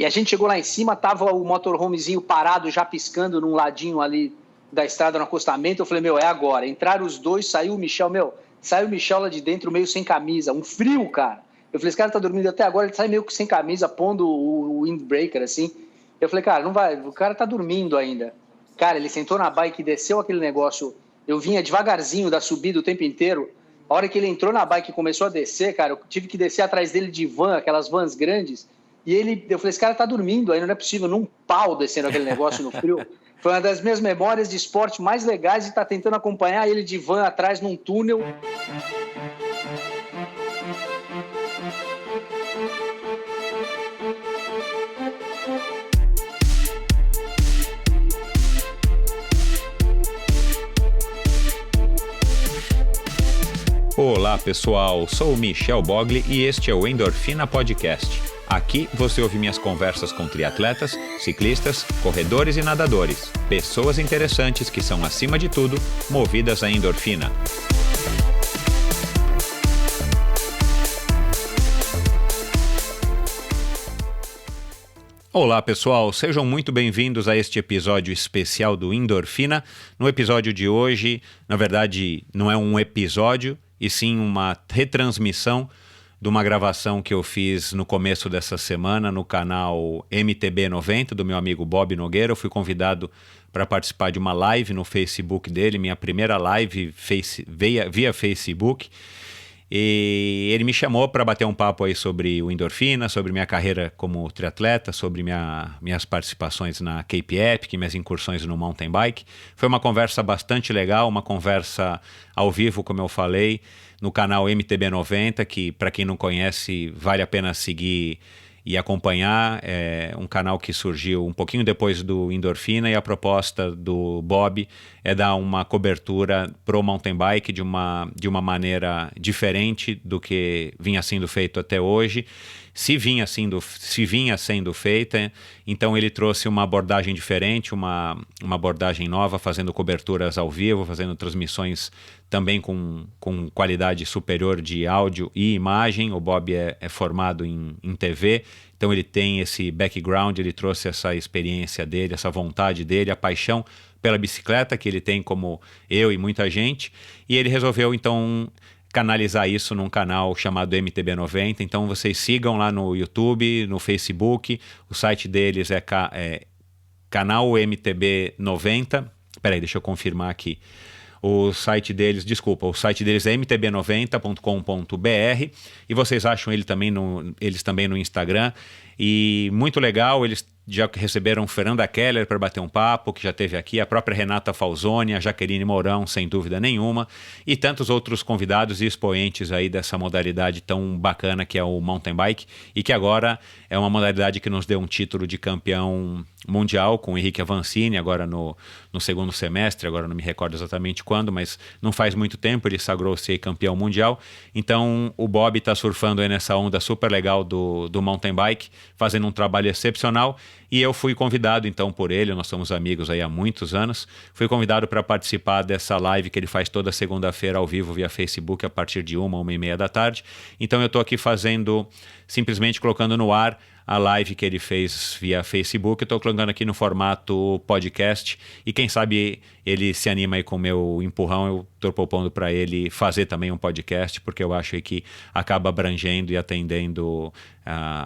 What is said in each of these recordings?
E a gente chegou lá em cima, tava o motorhomezinho parado, já piscando num ladinho ali da estrada no acostamento. Eu falei, é agora. Entraram os dois, saiu o Michel, saiu o Michel lá de dentro meio sem camisa, um frio, cara. Eu falei, esse cara tá dormindo até agora, ele sai meio que sem camisa, pondo o windbreaker, assim. Eu falei, cara, não vai, o cara tá dormindo ainda. Cara, ele sentou na bike, desceu aquele negócio, eu vinha devagarzinho da subida o tempo inteiro. A hora que ele entrou na bike e começou a descer, cara, eu tive que descer atrás dele de van, aquelas vans grandes, e eu falei, esse cara tá dormindo ainda, não é possível, num pau descendo aquele negócio no frio. Foi uma das minhas memórias de esporte mais legais de estar tentando acompanhar ele de van atrás num túnel. Olá pessoal, sou o Michel Bogli e este é o Endorfina Podcast. Aqui você ouve minhas conversas com triatletas, ciclistas, corredores e nadadores. Pessoas interessantes que são, acima de tudo, movidas à endorfina. Olá pessoal, sejam muito bem-vindos a este episódio especial do Endorfina. No episódio de hoje, na verdade, não é um episódio, e sim uma retransmissão de uma gravação que eu fiz no começo dessa semana no canal MTB90 do meu amigo Bob Nogueira. Eu fui convidado para participar de uma live no Facebook dele, minha primeira live via Facebook. E ele me chamou para bater um papo aí sobre o Endorfina, sobre minha carreira como triatleta, sobre minhas participações na Cape Epic, minhas incursões no mountain bike. Foi uma conversa bastante legal, uma conversa ao vivo, como eu falei, no canal MTB90, que para quem não conhece vale a pena seguir e acompanhar. É um canal que surgiu um pouquinho depois do Endorfina, e a proposta do Bob é dar uma cobertura pro mountain bike de uma maneira diferente do que vinha sendo feito até hoje. Se vinha sendo feita, então ele trouxe uma abordagem diferente, uma abordagem nova, fazendo coberturas ao vivo, fazendo transmissões também com qualidade superior de áudio e imagem. O Bob é formado em TV, então ele tem esse background, ele trouxe essa experiência dele, essa vontade dele, a paixão pela bicicleta que ele tem, como eu e muita gente, e ele resolveu então canalizar isso num canal chamado MTB90. Então vocês sigam lá no YouTube, no Facebook, o site deles é canal MTB90. Peraí, deixa eu confirmar aqui. O site deles é mtb90.com.br, e vocês acham eles também no Instagram. E muito legal, eles já receberam Fernanda Keller para bater um papo, que já esteve aqui, a própria Renata Falzoni, a Jaqueline Mourão, sem dúvida nenhuma, e tantos outros convidados e expoentes aí dessa modalidade tão bacana que é o mountain bike, e que agora é uma modalidade que nos deu um título de campeão mundial com o Henrique Avancini, agora no segundo semestre, agora não me recordo exatamente quando, mas não faz muito tempo ele sagrou-se campeão mundial. Então o Bob está surfando aí nessa onda super legal do mountain bike, fazendo um trabalho excepcional. E eu fui convidado então por ele, nós somos amigos aí há muitos anos, fui convidado para participar dessa live que ele faz toda segunda-feira ao vivo via Facebook a partir de 1h30 da tarde. Então eu estou aqui simplesmente colocando no ar a live que ele fez via Facebook. Eu estou colocando aqui no formato podcast, e quem sabe ele se anima aí com o meu empurrão, eu estou propondo para ele fazer também um podcast, porque eu acho que acaba abrangendo e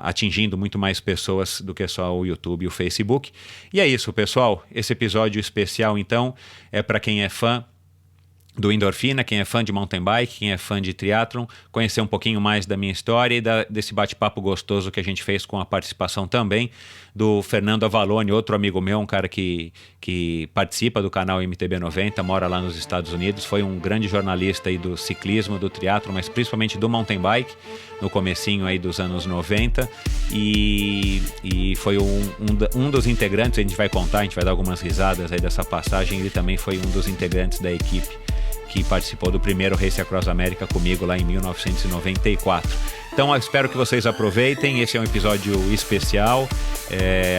atingindo muito mais pessoas do que só o YouTube e o Facebook. E é isso, pessoal. Esse episódio especial, então, é para quem é fã do Endorfina, quem é fã de mountain bike, quem é fã de triatlon, conhecer um pouquinho mais da minha história e desse bate-papo gostoso que a gente fez com a participação também do Fernando Avalone, outro amigo meu, um cara que participa do canal MTB90, mora lá nos Estados Unidos, foi um grande jornalista aí do ciclismo, do triatlon, mas principalmente do mountain bike, no comecinho aí dos anos 90, e foi um dos integrantes, a gente vai dar algumas risadas aí dessa passagem. Ele também foi um dos integrantes da equipe que participou do primeiro Race Across America comigo lá em 1994. Então eu espero que vocês aproveitem, esse é um episódio especial,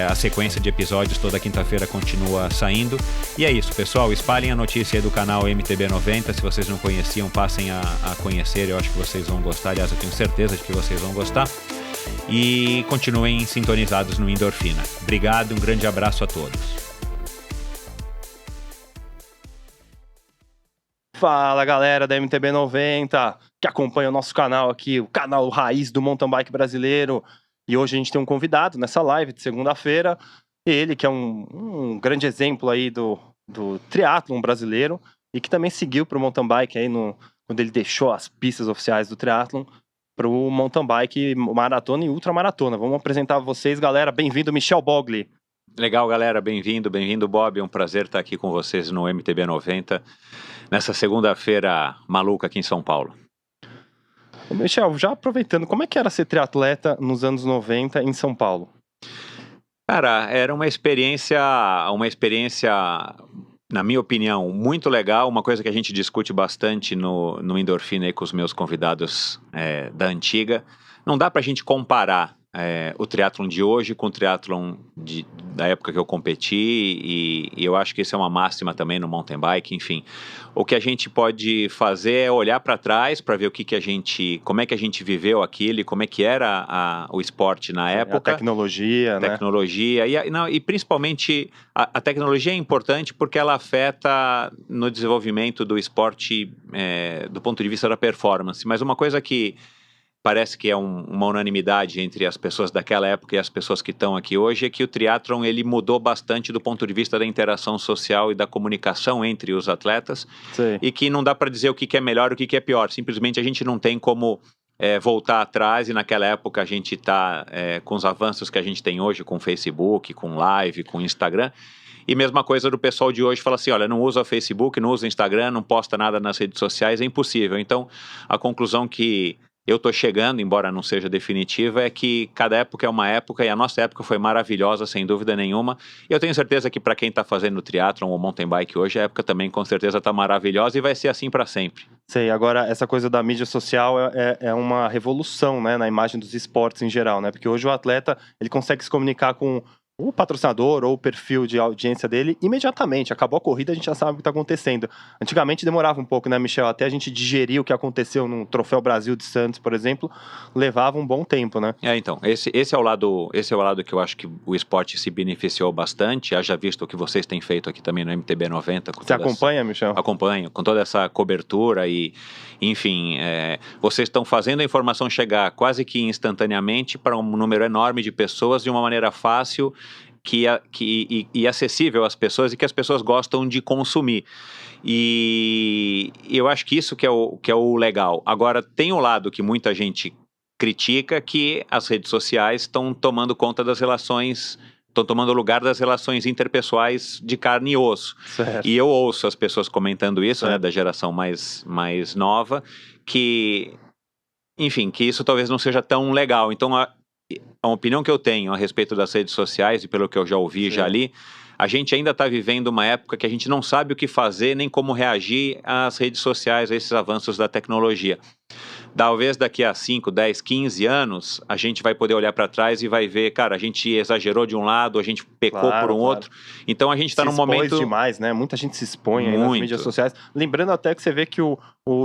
a sequência de episódios toda quinta-feira continua saindo. E é isso, pessoal, espalhem a notícia aí do canal MTB90, se vocês não conheciam, passem a conhecer, eu acho que vocês vão gostar, aliás eu tenho certeza de que vocês vão gostar. e continuem sintonizados no Endorfina. Obrigado, um grande abraço a todos. Fala galera da MTB 90, que acompanha o nosso canal aqui, o canal raiz do mountain bike brasileiro. E hoje a gente tem um convidado nessa live de segunda-feira, ele que é um grande exemplo aí do triatlon brasileiro e que também seguiu para o mountain bike aí quando ele deixou as pistas oficiais do triatlon para o mountain bike, maratona e ultramaratona. Vamos apresentar vocês, galera. Bem-vindo, Michel Bogli. Legal, galera. Bem-vindo, Bob. É um prazer estar aqui com vocês no MTB 90, nessa segunda-feira maluca aqui em São Paulo. Michel, já aproveitando, como é que era ser triatleta nos anos 90 em São Paulo? Cara, era uma experiência, na minha opinião, muito legal, uma coisa que a gente discute bastante no Endorfina aí com os meus convidados da antiga. Não dá pra gente comparar o triatlon de hoje com o triatlon da época que eu competi, e eu acho que isso é uma máxima também no mountain bike. Enfim, o que a gente pode fazer é olhar para trás para ver como é que a gente viveu aquilo e como é que era o esporte na época. A tecnologia, né? E principalmente a tecnologia é importante porque ela afeta no desenvolvimento do esporte do ponto de vista da performance. Mas uma coisa que parece que é uma unanimidade entre as pessoas daquela época e as pessoas que estão aqui hoje, é que o triatlon ele mudou bastante do ponto de vista da interação social e da comunicação entre os atletas. Sim. E que não dá para dizer o que é melhor e o que é pior. Simplesmente a gente não tem como voltar atrás, e naquela época a gente está com os avanços que a gente tem hoje com Facebook, com Live, com Instagram. E mesma coisa do pessoal de hoje, fala assim, olha, não usa o Facebook, não usa o Instagram, não posta nada nas redes sociais, é impossível. Então, a conclusão que eu estou chegando, embora não seja definitiva, é que cada época é uma época, e a nossa época foi maravilhosa, sem dúvida nenhuma. E eu tenho certeza que para quem está fazendo triatlon ou mountain bike hoje, a época também com certeza está maravilhosa e vai ser assim para sempre. Sei, agora essa coisa da mídia social é uma revolução, né, na imagem dos esportes em geral, né? Porque hoje o atleta ele consegue se comunicar com o patrocinador ou o perfil de audiência dele imediatamente. Acabou a corrida, a gente já sabe o que está acontecendo. Antigamente demorava um pouco, né, Michel? Até a gente digerir o que aconteceu no Troféu Brasil de Santos, por exemplo, levava um bom tempo, né? Então, esse é o lado que eu acho que o esporte se beneficiou bastante, haja visto o que vocês têm feito aqui também no MTB 90. Você acompanha, Michel? Acompanho, com toda essa cobertura e, enfim, vocês estão fazendo a informação chegar quase que instantaneamente para um número enorme de pessoas de uma maneira fácil e acessível às pessoas e que as pessoas gostam de consumir. E eu acho que isso que é o legal. Agora, tem um lado que muita gente critica, que as redes sociais estão tomando conta das relações, estão tomando lugar das relações interpessoais de carne e osso. Certo. E eu ouço as pessoas comentando isso, né, da geração mais nova, que, enfim, que isso talvez não seja tão legal. Então, a opinião que eu tenho a respeito das redes sociais e pelo que eu já ouvi, já li, a gente ainda está vivendo uma época que a gente não sabe o que fazer nem como reagir às redes sociais, a esses avanços da tecnologia. Talvez daqui a 5, 10, 15 anos, a gente vai poder olhar para trás e vai ver, cara, a gente exagerou de um lado, a gente pecou por um outro. Então a gente está num momento... Se expôs demais, né? Muita gente se expõe aí nas mídias sociais. Lembrando até que você vê que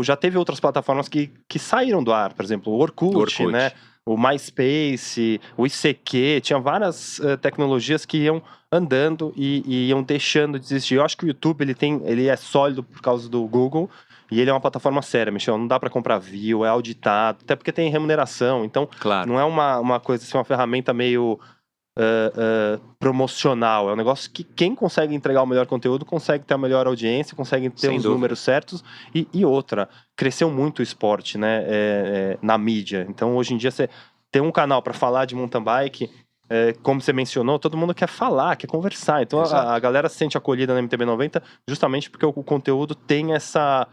já teve outras plataformas que saíram do ar, por exemplo, o Orkut, né? O MySpace, o ICQ, tinha várias tecnologias que iam andando e iam deixando de existir. Eu acho que o YouTube ele é sólido por causa do Google e ele é uma plataforma séria, Michel. Não dá para comprar view, é auditado, até porque tem remuneração. Então, não é uma coisa assim, uma ferramenta meio promocional. É um negócio que quem consegue entregar o melhor conteúdo consegue ter a melhor audiência, consegue ter os números certos. E outra, cresceu muito o esporte, né, na mídia. Então, hoje em dia, você tem um canal para falar de mountain bike, como você mencionou, todo mundo quer falar, quer conversar. Então, a galera se sente acolhida na MTB 90 justamente porque o conteúdo tem essa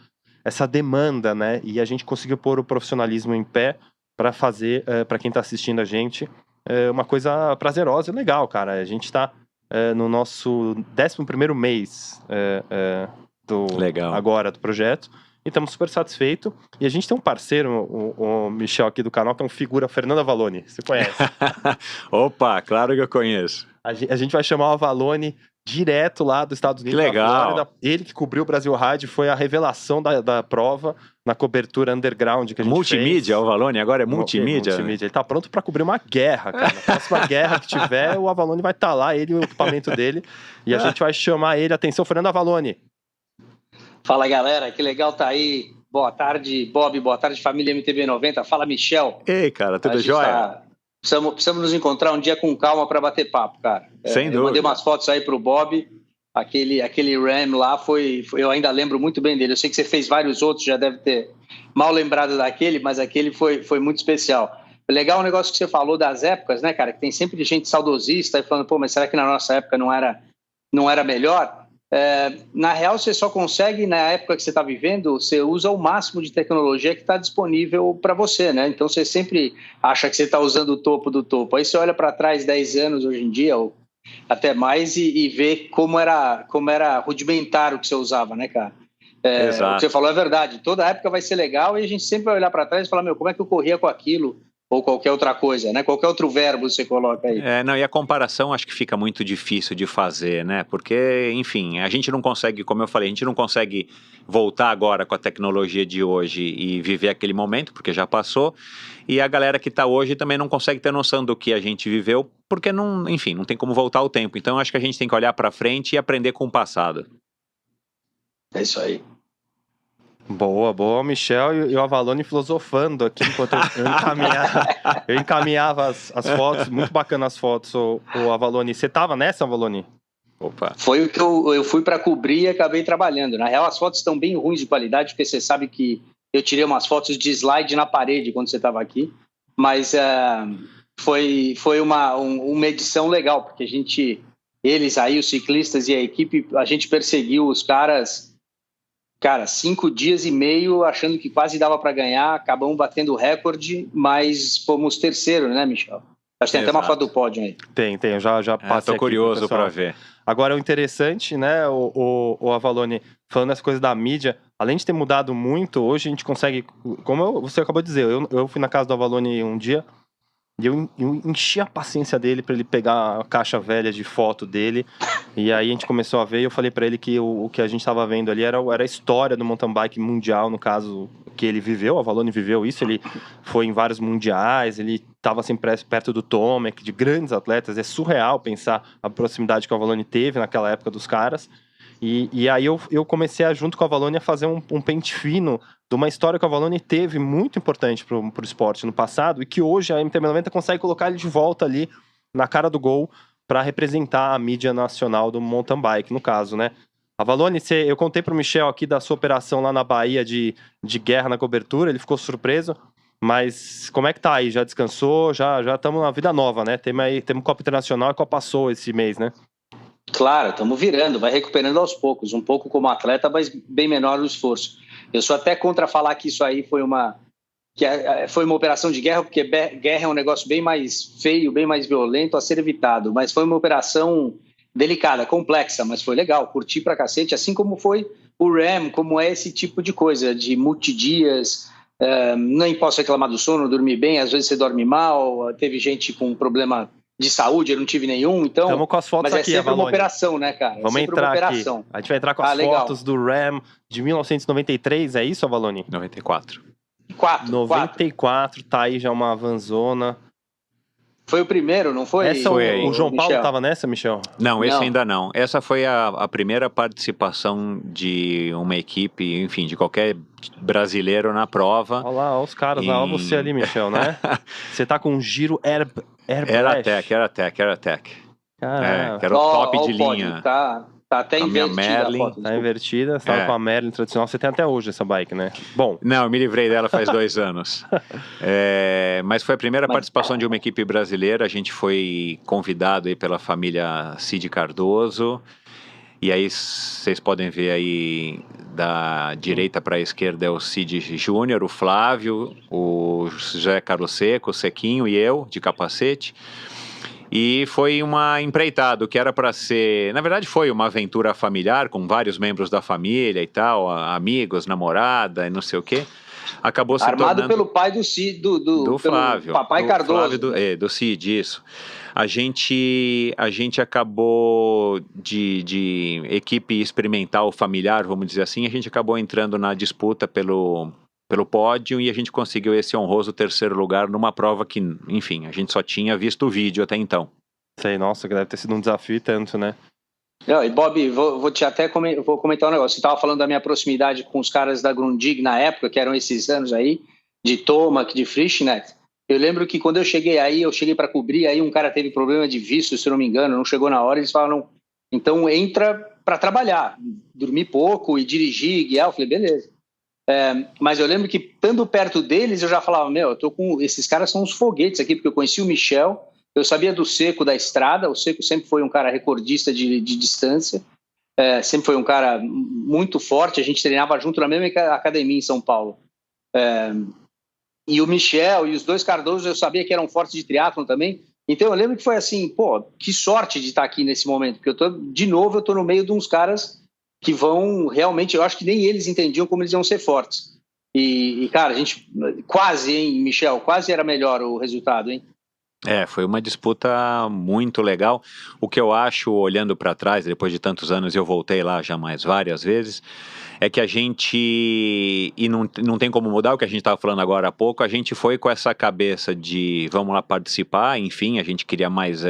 demanda, né? E a gente conseguiu pôr o profissionalismo em pé para fazer, para quem está assistindo a gente, uma coisa prazerosa e legal, cara. A gente está no nosso 11º mês agora do projeto e estamos super satisfeitos. E a gente tem um parceiro, o Michel aqui do canal, que é um figura, Fernando Avalone. Você conhece? Opa, claro que eu conheço. A gente vai chamar o Avalone direto lá dos Estados Unidos. Que legal. Flórida. Ele que cobriu o Brasil Ride, foi a revelação da prova na cobertura underground que a gente multimídia, fez. O Avalone agora é multimídia. Multimídia. Ele tá pronto para cobrir uma guerra, cara. Na próxima guerra que tiver, o Avalone vai estar lá, ele e o equipamento dele, e a gente vai chamar ele. Atenção, Fernando Avalone. Fala, galera, que legal tá aí. Boa tarde, Bob, boa tarde, família MTB90. Fala, Michel. Ei, cara, tudo jóia? Precisamos nos encontrar um dia com calma para bater papo, cara. Sem dúvida. Eu mandei umas fotos aí pro Bob. Aquele Ram lá eu ainda lembro muito bem dele. Eu sei que você fez vários outros, já deve ter mal lembrado daquele, mas aquele foi muito especial. Legal o negócio que você falou das épocas, né, cara? Que tem sempre gente saudosista e falando, pô, mas será que na nossa época não era melhor? Na real, você só consegue, na época que você está vivendo, você usa o máximo de tecnologia que está disponível para você, né? Então você sempre acha que você está usando o topo do topo. Aí você olha para trás 10 anos hoje em dia, ou até mais, e vê como era rudimentar o que você usava, né, cara? O que você falou é verdade. Toda época vai ser legal e a gente sempre vai olhar para trás e falar, meu, como é que eu corria com aquilo? Ou qualquer outra coisa, né? Qualquer outro verbo você coloca aí. E a comparação acho que fica muito difícil de fazer, né? Porque, enfim, a gente não consegue, como eu falei, a gente não consegue voltar agora com a tecnologia de hoje e viver aquele momento, porque já passou. E a galera que está hoje também não consegue ter noção do que a gente viveu, porque não tem como voltar o tempo. Então acho que a gente tem que olhar para frente e aprender com o passado. É isso aí. Boa, Michel e o Avalone filosofando aqui enquanto eu encaminhava as fotos, muito bacana as fotos, o Avalone. Você tava nessa, Avalone? Opa. Foi o que eu fui para cobrir e acabei trabalhando. Na real, as fotos estão bem ruins de qualidade, porque você sabe que eu tirei umas fotos de slide na parede quando você estava aqui, mas foi uma edição legal, porque eles aí, os ciclistas e a equipe, a gente perseguiu os caras... Cara, 5 dias e meio achando que quase dava para ganhar, acabamos batendo o recorde, mas fomos terceiro, né, Michel? Acho que tem até uma foto do pódio aí. Tem, eu já passei. Tô curioso para ver. Agora, o interessante, né, o Avalone, falando as coisas da mídia, além de ter mudado muito, hoje a gente consegue, como você acabou de dizer, eu fui na casa do Avalone um dia, e eu enchi a paciência dele para ele pegar a caixa velha de foto dele. E aí a gente começou a ver e eu falei para ele que o que a gente estava vendo ali era a história do mountain bike mundial, no caso que ele viveu, o Avalone viveu isso, ele foi em vários mundiais, ele estava sempre perto do Tomek, de grandes atletas. É surreal pensar a proximidade que o Avalone teve naquela época dos caras. E aí eu comecei, junto com o Avalone, a fazer um pente fino de uma história que o Avalone teve muito importante pro esporte no passado e que hoje a MTB90 consegue colocar ele de volta ali na cara do gol para representar a mídia nacional do mountain bike, no caso, né? Avalone, eu contei pro Michel aqui da sua operação lá na Bahia de guerra na cobertura, ele ficou surpreso, mas como é que tá aí? Já descansou? Já estamos na vida nova, né? Temos Copa Internacional e Copa Sul esse mês, né? Claro, estamos virando, vai recuperando aos poucos, um pouco como atleta, mas bem menor o esforço. Eu sou até contra falar que isso aí foi uma operação de guerra, porque guerra é um negócio bem mais feio, bem mais violento a ser evitado, mas foi uma operação delicada, complexa, mas foi legal, curti pra cacete, assim como foi o RAM, como é esse tipo de coisa, de multidias, nem posso reclamar do sono, dormir bem, às vezes você dorme mal, teve gente com problema de saúde, eu não tive nenhum, então... Estamos com as fotos mas aqui, é sempre Avalone. uma operação, né, cara? Vamos entrar aqui. A gente vai entrar com as fotos do RAM de 1993, é isso, Avalone? 94. 94, tá aí já uma vanzona. Foi o primeiro, não foi? Foi aí. O João Paulo Michel? Estava nessa, Michel? Não, esse ainda não. Essa foi a primeira participação de uma equipe, enfim, de qualquer brasileiro na prova. Olha lá, olha os caras lá, olha você ali, Michel, né? Você tá com um giro Airbrush. Era Tech. Caraca. Que era o top de linha. Tá até invertida a foto. Tá invertida, você tava com a Merlin tradicional. Você tem até hoje essa bike, né? Bom. Não, eu me livrei dela faz 2 anos. Mas foi a primeira participação de uma equipe brasileira. A gente foi convidado aí pela família Cid Cardoso. E aí vocês podem ver aí da direita para a esquerda é o Cid Júnior, o Flávio, o José Carlos Seco, o Sequinho e eu, de capacete. E foi uma empreitada, que era para ser... Na verdade, foi uma aventura familiar, com vários membros da família e tal, amigos, namorada e não sei o quê. Acabou se Armado tornando... pelo pai do Cid, do Flávio. Papai Cardoso. Do Cid, isso. A gente acabou de equipe experimental familiar, vamos dizer assim, a gente acabou entrando na disputa pelo pódio e a gente conseguiu esse honroso terceiro lugar numa prova que, enfim, a gente só tinha visto o vídeo até então. Sei, nossa, que deve ter sido um desafio e tanto, né? Não, e Bob, vou comentar um negócio. Você estava falando da minha proximidade com os caras da Grundig na época, que eram esses anos aí, de Tomac, de Frischnecht. Eu lembro que quando eu cheguei para cobrir, aí um cara teve problema de visto, se eu não me engano, não chegou na hora, eles falaram, então entra para trabalhar, dormir pouco e dirigir, guiar. Eu falei, beleza. Mas eu lembro que, estando perto deles, eu já falava, esses caras são uns foguetes aqui, porque eu conheci o Michel, eu sabia do Seco da estrada, o Seco sempre foi um cara recordista de distância, sempre foi um cara muito forte, a gente treinava junto na mesma academia em São Paulo. E o Michel e os dois Cardoso eu sabia que eram fortes de triatlon também, então eu lembro que foi assim, que sorte de estar aqui nesse momento, porque eu tô no meio de uns caras que vão realmente, eu acho que nem eles entendiam como eles iam ser fortes. E cara, a gente quase, hein, Michel, quase era melhor o resultado, hein? Foi uma disputa muito legal. O que eu acho, olhando para trás, depois de tantos anos, eu voltei lá já mais várias vezes, é que a gente, e não tem como mudar o que a gente estava falando agora há pouco, a gente foi com essa cabeça de vamos lá participar, enfim, a gente queria mais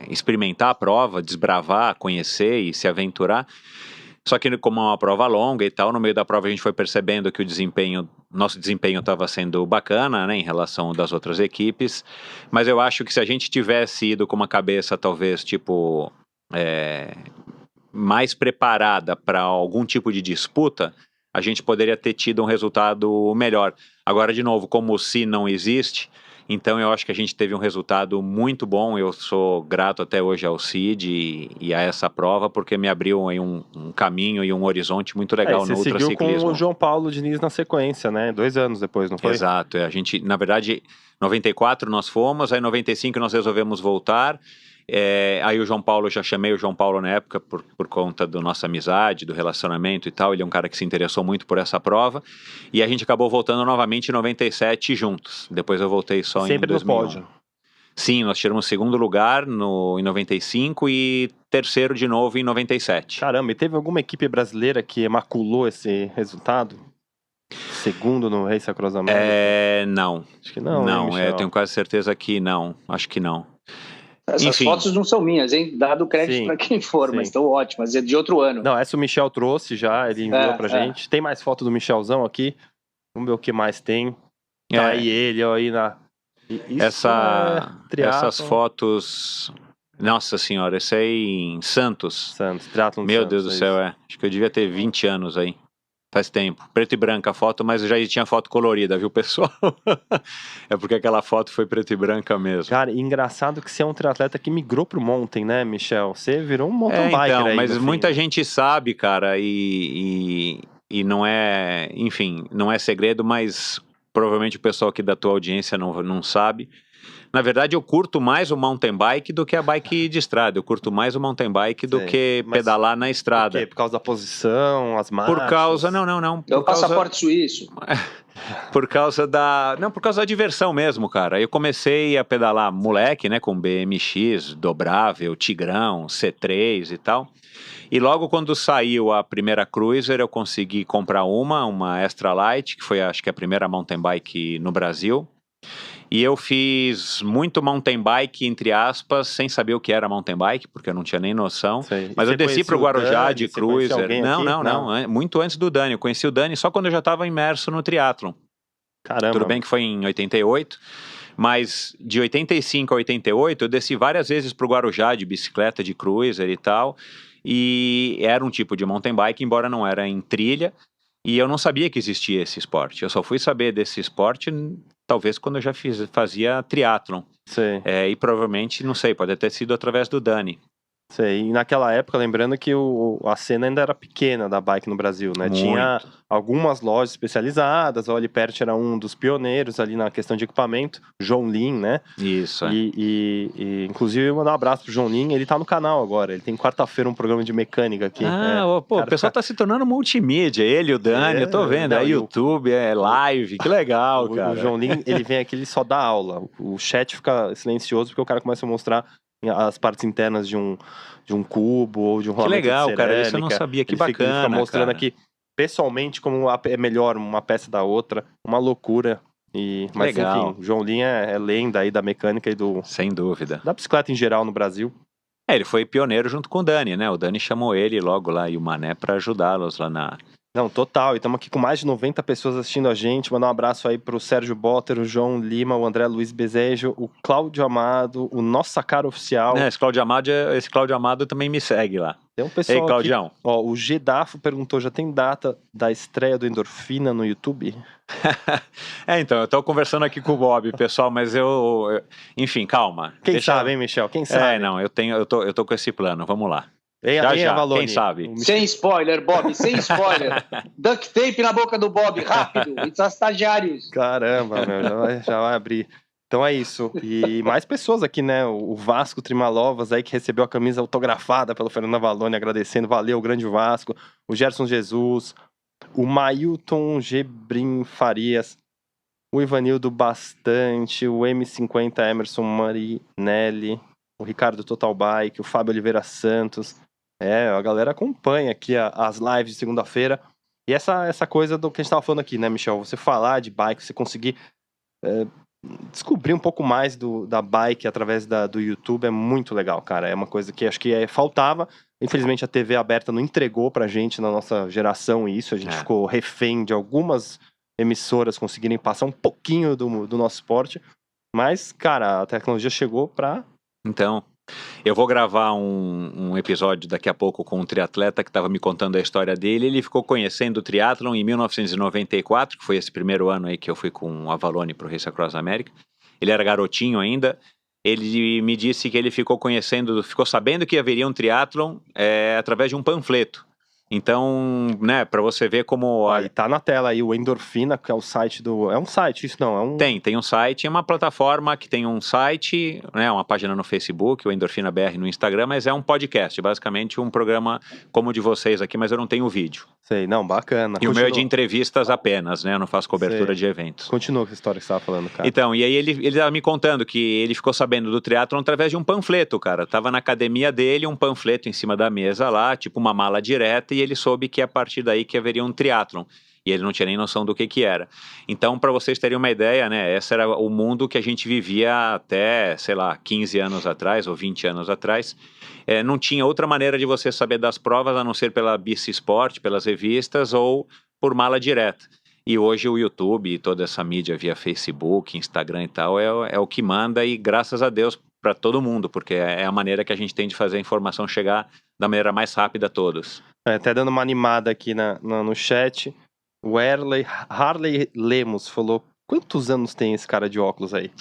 experimentar a prova, desbravar, conhecer e se aventurar. Só que como é uma prova longa e tal, no meio da prova a gente foi percebendo que nosso desempenho estava sendo bacana, né, em relação das outras equipes, mas eu acho que se a gente tivesse ido com uma cabeça talvez mais preparada para algum tipo de disputa, a gente poderia ter tido um resultado melhor. Agora, de novo, como o se não existe, então eu acho que a gente teve um resultado muito bom. Eu sou grato até hoje ao CID e a essa prova, porque me abriu aí um caminho e um horizonte muito legal no ultraciclismo. Você seguiu com o João Paulo Diniz na sequência, né? 2 anos depois, não foi? Exato. A gente, na verdade, 94 nós fomos, aí em 95 nós resolvemos voltar. Aí o João Paulo, já chamei o João Paulo na época por conta da nossa amizade, do relacionamento e tal, ele é um cara que se interessou muito por essa prova, e a gente acabou voltando novamente em 97 juntos, depois eu voltei só sempre em 2001. No pódio. Sim, nós tiramos segundo lugar em 95 e terceiro de novo em 97. Caramba, e teve alguma equipe brasileira que maculou esse resultado? Segundo no Race Across America? Não. Acho que não, Não, eu tenho quase certeza que não, acho que não. Essas fotos não são minhas, hein? Dado crédito para quem for, mas estão ótimas. É de outro ano. Não, essa o Michel trouxe já, ele enviou pra gente. Tem mais foto do Michelzão aqui? Vamos ver o que mais tem. Tá aí ele, ó, aí na... Essas fotos... Nossa senhora, esse aí em Santos. Triatlon Meu Deus do céu, acho que eu devia ter 20 anos aí. Faz tempo. Preto e branca a foto, mas já tinha foto colorida, viu, pessoal? É porque aquela foto foi preto e branca mesmo. Cara, engraçado que você é um triatleta que migrou pro mountain, né, Michel? Você virou um mountain biker aí, mas muita gente sabe, cara, e não é, enfim, não é segredo, mas provavelmente o pessoal aqui da tua audiência não sabe. Na verdade, eu curto mais o mountain bike do que a bike de estrada. Eu curto mais o mountain bike do que pedalar na estrada. Por quê? Por causa da posição, as marchas? Por causa... Não. É o passaporte suíço. Por causa da diversão mesmo, cara. Eu comecei a pedalar moleque, né, com BMX, dobrável, Tigrão, C3 e tal. E logo quando saiu a primeira Cruiser, eu consegui comprar uma Extra Light, que foi, acho que, a primeira mountain bike no Brasil. E eu fiz muito mountain bike, entre aspas, sem saber o que era mountain bike, porque eu não tinha nem noção. Mas eu desci pro Guarujá de Cruiser. Não, muito antes do Dani. Eu conheci o Dani só quando eu já estava imerso no triatlon. Caramba. Tudo bem que foi em 88, mas de 85 a 88 eu desci várias vezes pro Guarujá de bicicleta, de Cruiser e tal. E era um tipo de mountain bike, embora não era em trilha. E eu não sabia que existia esse esporte. Eu só fui saber desse esporte talvez quando eu já fazia triatlon. Sim. E provavelmente, não sei, pode ter sido através do Dani. Sei, e naquela época, lembrando que a cena ainda era pequena da bike no Brasil, né? Muito. Tinha algumas lojas especializadas, o Olipert era um dos pioneiros ali na questão de equipamento, João Lin, né? Isso, E inclusive, mandar um abraço pro João Lin, ele tá no canal agora, ele tem quarta-feira um programa de mecânica aqui. O pessoal tá se tornando multimídia, ele e o Dani, eu tô vendo, não, é YouTube, é live, que legal, cara. O João Lin, ele vem aqui, ele só dá aula, o chat fica silencioso porque o cara começa a mostrar as partes internas de um cubo ou de um rolamento de cerâmica. Que legal, cara, isso eu não sabia, que bacana, ele fica mostrando cara. aqui, pessoalmente, como é melhor uma peça da outra, uma loucura. Mas legal. enfim, o João Lin é lenda aí da mecânica e sem dúvida. Da bicicleta em geral no Brasil. Ele foi pioneiro junto com o Dani, né? O Dani chamou ele logo lá e o Mané pra ajudá-los lá na... Não, total. E estamos aqui com mais de 90 pessoas assistindo a gente. Mandar um abraço aí pro Sérgio Botter, o João Lima, o André Luiz Bezejo, o Cláudio Amado, o Nossa Cara Oficial. Esse Cláudio Amado também me segue lá. Tem um pessoal. Ei, Claudião. Aqui, ó, o Gedafo perguntou: já tem data da estreia do Endorfina no YouTube? Então, eu tô conversando aqui com o Bob, pessoal, mas enfim, calma. Quem sabe, hein, Michel? Quem sabe? Não, eu tô com esse plano, vamos lá. Já, Avalone, quem sabe? Sem spoiler, Bob, sem spoiler. Duct tape na boca do Bob, rápido. E são estagiários. Caramba, meu, já vai abrir. Então é isso. E mais pessoas aqui, né? O Vasco Trimalovas aí, que recebeu a camisa autografada pelo Fernando Avalone, agradecendo. Valeu, grande Vasco. O Gerson Jesus. O Mailton Gebrim Farias. O Ivanildo Bastante. O M50 Emerson Marinelli. O Ricardo Total Bike. O Fábio Oliveira Santos. A galera acompanha aqui as lives de segunda-feira. E essa coisa do que a gente tava falando aqui, né, Michel? Você falar de bike, você conseguir descobrir um pouco mais da bike através do YouTube é muito legal, cara. É uma coisa que acho que faltava. Infelizmente a TV aberta não entregou pra gente na nossa geração isso. A gente ficou refém de algumas emissoras conseguirem passar um pouquinho do nosso esporte. Mas, cara, a tecnologia chegou pra... Então... Eu vou gravar um episódio daqui a pouco com um triatleta que estava me contando a história dele. Ele ficou conhecendo o triatlon em 1994, que foi esse primeiro ano aí que eu fui com o Avalone para o Race Across America. Ele era garotinho ainda. Ele me disse que ele ficou sabendo que haveria um triatlon através de um panfleto. Então, né, para você ver como... Aí tá na tela aí o Endorfina, que é o site do... É um site, isso não? Tem um site, é uma plataforma que tem um site, né, uma página no Facebook, o Endorfina BR no Instagram, mas é um podcast, basicamente um programa como o de vocês aqui, mas eu não tenho vídeo. Sei, não, bacana. E o meu é de entrevistas apenas, né, eu não faço cobertura de eventos. Continua com a história que você estava falando, cara. Então, e aí ele tava me contando que ele ficou sabendo do triatlon através de um panfleto, cara. Tava na academia dele, um panfleto em cima da mesa lá, tipo uma mala direta, e ele soube que a partir daí que haveria um triatlon. E ele não tinha nem noção do que era. Então, para vocês terem uma ideia, né, esse era o mundo que a gente vivia até, sei lá, 15 anos atrás ou 20 anos atrás. Não tinha outra maneira de você saber das provas a não ser pela Bici Sport, pelas revistas ou por mala direta. E hoje o YouTube e toda essa mídia via Facebook, Instagram e tal é o que manda, e graças a Deus para todo mundo, porque é a maneira que a gente tem de fazer a informação chegar da maneira mais rápida a todos. Até dando uma animada aqui no chat, o Harley Lemos falou: quantos anos tem esse cara de óculos aí?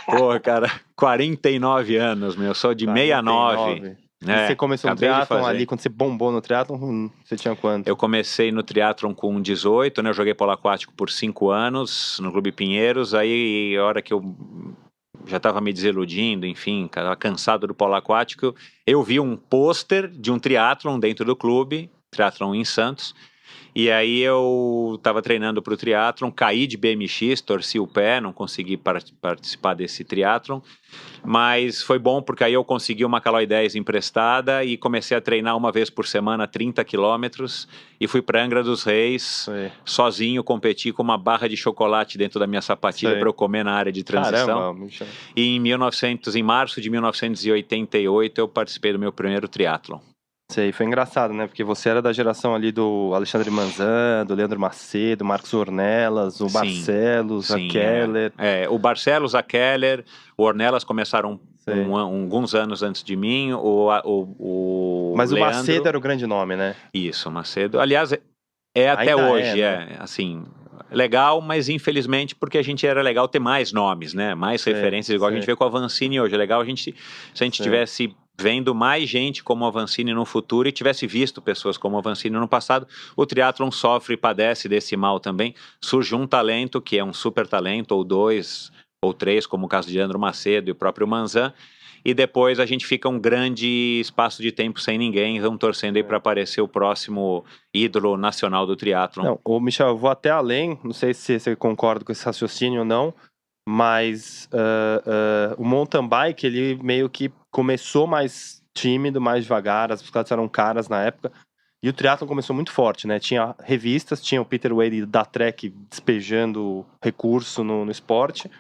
Pô, cara, 49 anos, meu, sou de 69. E você começou no triatlon ali, quando você bombou no triatlon, você tinha quanto? Eu comecei no triatlon com 18, né, eu joguei polo aquático por 5 anos, no Clube Pinheiros, aí a hora que eu já estava me desiludindo, enfim, estava cansado do polo aquático, eu vi um pôster de um triatlon dentro do clube, triatlon em Santos, e aí eu estava treinando para o triatlon, caí de BMX, torci o pé, não consegui participar desse triatlon, mas foi bom porque aí eu consegui uma Caloi 10 emprestada e comecei a treinar uma vez por semana 30 quilômetros e fui para Angra dos Reis, sozinho, competi com uma barra de chocolate dentro da minha sapatilha para eu comer na área de transição. Caramba, e em março de 1988 eu participei do meu primeiro triatlon. Sei, foi engraçado, né? Porque você era da geração ali do Alexandre Manzan, do Leandro Macedo, Marcos Ornelas, o Barcelos, a Keller. O Barcelos, a Keller, o Ornelas começaram alguns anos antes de mim, Mas Leandro... o Macedo era o grande nome, né? Isso, o Macedo. Aliás, até hoje, né? Assim... Legal, mas infelizmente porque a gente era legal ter mais nomes, né? Mais referências, igual a gente vê com a Vancini hoje. É legal se a gente tivesse vendo mais gente como o Avancini no futuro e tivesse visto pessoas como o Avancini no passado, o triatlon sofre e padece desse mal também. Surge um talento que é um super talento, ou 2 ou 3, como o caso de Leandro Macedo e o próprio Manzan, e depois a gente fica um grande espaço de tempo sem ninguém, vamos torcendo aí para aparecer o próximo ídolo nacional do triatlon. Não, ô Michel, eu vou até além, não sei se você concorda com esse raciocínio ou não, mas o mountain bike, ele meio que começou mais tímido, mais devagar, as bicicletas eram caras na época, e o triatlon começou muito forte, né? Tinha revistas, tinha o Peter Wade da Trek despejando recurso no esporte,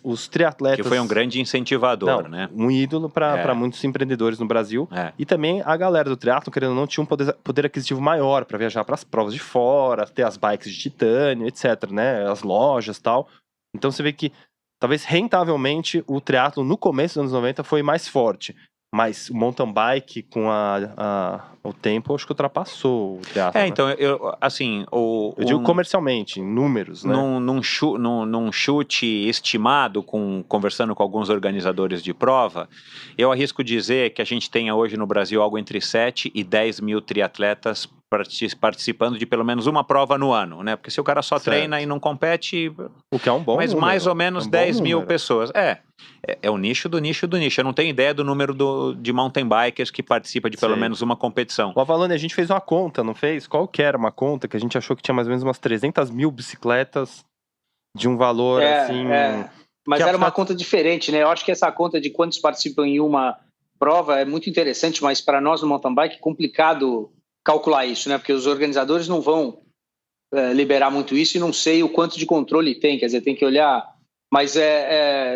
os triatletas... Que foi um grande incentivador, né? Um ídolo para muitos empreendedores no Brasil. E também a galera do triatlon, querendo ou não, tinha um poder aquisitivo maior para viajar para as provas de fora, ter as bikes de titânio, etc, né? As lojas e tal. Então você vê que, talvez rentavelmente, o triatlon no começo dos anos 90 foi mais forte. Mas o mountain bike, com o tempo, acho que ultrapassou o triatlon. Então, né? eu digo comercialmente, em números, né? Num chute estimado, conversando com alguns organizadores de prova, eu arrisco dizer que a gente tenha hoje no Brasil algo entre 7 e 10 mil triatletas participando de pelo menos uma prova no ano, né? Porque se o cara só treina e não compete... O que é um bom mas número. Mais ou menos 10 mil pessoas. É o nicho do nicho do nicho. Eu não tenho ideia do número de mountain bikers que participa de pelo menos uma competição. O Avalone, a gente fez uma conta, não fez? Qual que era uma conta que a gente achou que tinha mais ou menos umas 300 mil bicicletas de um valor assim... Mas era uma conta diferente, né? Eu acho que essa conta de quantos participam em uma prova é muito interessante, mas para nós no mountain bike é complicado calcular isso, né? Porque os organizadores não vão liberar muito isso e não sei o quanto de controle tem, quer dizer, tem que olhar. Mas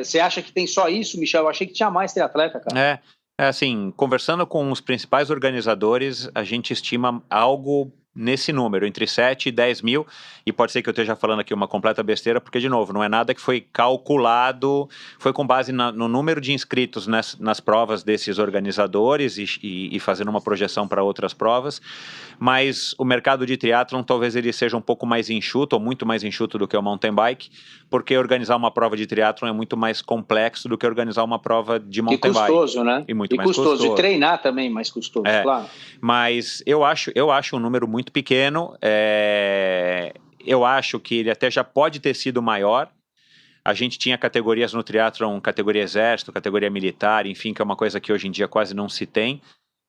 você acha que tem só isso, Michel? Eu achei que tinha mais triatleta, cara. Assim, conversando com os principais organizadores, a gente estima algo nesse número, entre 7 e 10 mil, e pode ser que eu esteja falando aqui uma completa besteira, porque, de novo, não é nada que foi calculado, foi com base no número de inscritos nas provas desses organizadores e fazendo uma projeção para outras provas, mas o mercado de triatlon talvez ele seja um pouco mais enxuto, ou muito mais enxuto do que o mountain bike, porque organizar uma prova de triatlon é muito mais complexo do que organizar uma prova de mountain bike. E custoso, né? E muito mais custoso. E treinar também mais custoso, claro. Mas eu acho um número muito pequeno, eu acho que ele até já pode ter sido maior. A gente tinha categorias no triatlon, categoria exército, categoria militar, enfim, que é uma coisa que hoje em dia quase não se tem,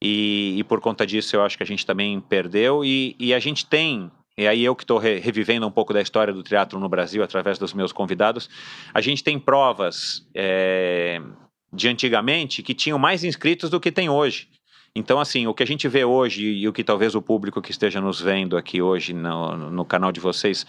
e por conta disso eu acho que a gente também perdeu, e a gente tem, e aí eu que estou revivendo um pouco da história do triatlon no Brasil através dos meus convidados, a gente tem provas de antigamente que tinham mais inscritos do que tem hoje. Então, assim, o que a gente vê hoje e o que talvez o público que esteja nos vendo aqui hoje no canal de vocês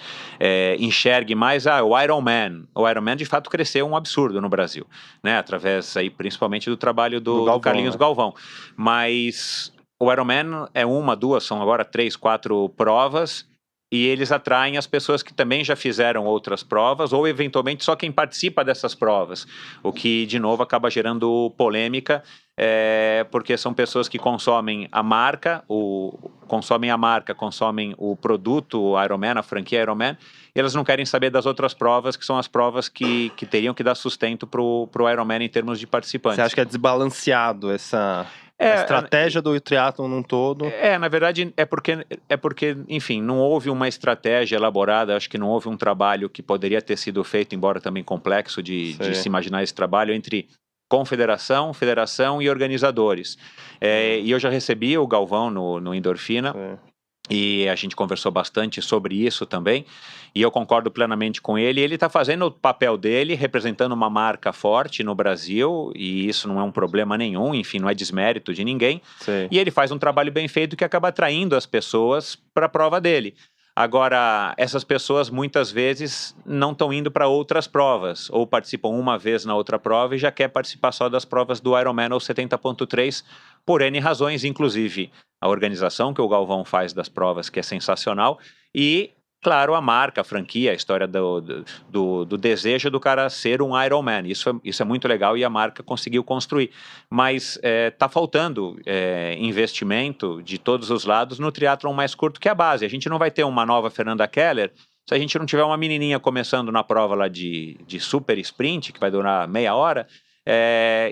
enxergue mais, o Ironman. O Ironman, de fato, cresceu um absurdo no Brasil, né? Através, aí, principalmente, do trabalho do Carlinhos Galvão. Mas o Ironman é uma, duas, são agora 3, 4 provas, e eles atraem as pessoas que também já fizeram outras provas, ou eventualmente só quem participa dessas provas, o que de novo acaba gerando polêmica, porque são pessoas que consomem a marca, consomem o produto Ironman, a franquia Ironman, e elas não querem saber das outras provas, que são as provas que teriam que dar sustento pro Ironman em termos de participantes. Você acha que é desbalanceado essa... a estratégia do triatlon num todo? Na verdade, é porque, enfim, não houve uma estratégia elaborada, acho que não houve um trabalho que poderia ter sido feito, embora também complexo de se imaginar esse trabalho, entre confederação, federação e organizadores. E eu já recebi o Galvão no Endorfina, e a gente conversou bastante sobre isso também, e eu concordo plenamente com ele. Ele está fazendo o papel dele, representando uma marca forte no Brasil, e isso não é um problema nenhum, enfim, não é desmérito de ninguém. E ele faz um trabalho bem feito que acaba atraindo as pessoas para a prova dele. Agora, essas pessoas muitas vezes não estão indo para outras provas, ou participam uma vez na outra prova e já quer participar só das provas do Ironman ou 70.3, por N razões, inclusive a organização que o Galvão faz das provas, que é sensacional, e, claro, a marca, a franquia, a história do desejo do cara ser um Ironman. Isso é muito legal e a marca conseguiu construir. Mas está faltando investimento de todos os lados no triatlon mais curto que a base. A gente não vai ter uma nova Fernanda Keller se a gente não tiver uma menininha começando na prova lá de super sprint, que vai durar meia hora,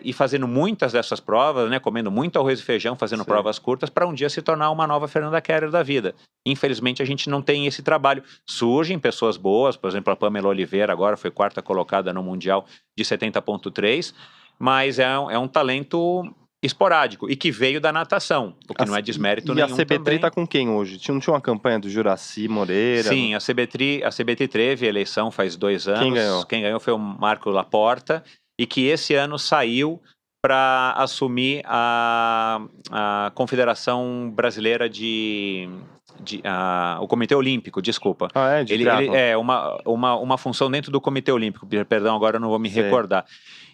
e fazendo muitas dessas provas, né, comendo muito arroz e feijão, fazendo Sim. provas curtas, para um dia se tornar uma nova Fernanda Keller da vida. Infelizmente, a gente não tem esse trabalho. Surgem pessoas boas, por exemplo, a Pamela Oliveira agora foi 4ª colocada no Mundial de 70,3, mas é um talento esporádico e que veio da natação, o que não é desmérito nenhum. E a CBTRI tá com quem hoje? Não tinha uma campanha do Juraci Moreira? Sim, a CBTRI teve eleição faz 2 anos. Quem ganhou? Quem ganhou foi o Marco Laporta, e que esse ano saiu para assumir a Confederação Brasileira o Comitê Olímpico, desculpa. Ele é uma função dentro do Comitê Olímpico, perdão, agora eu não vou me recordar.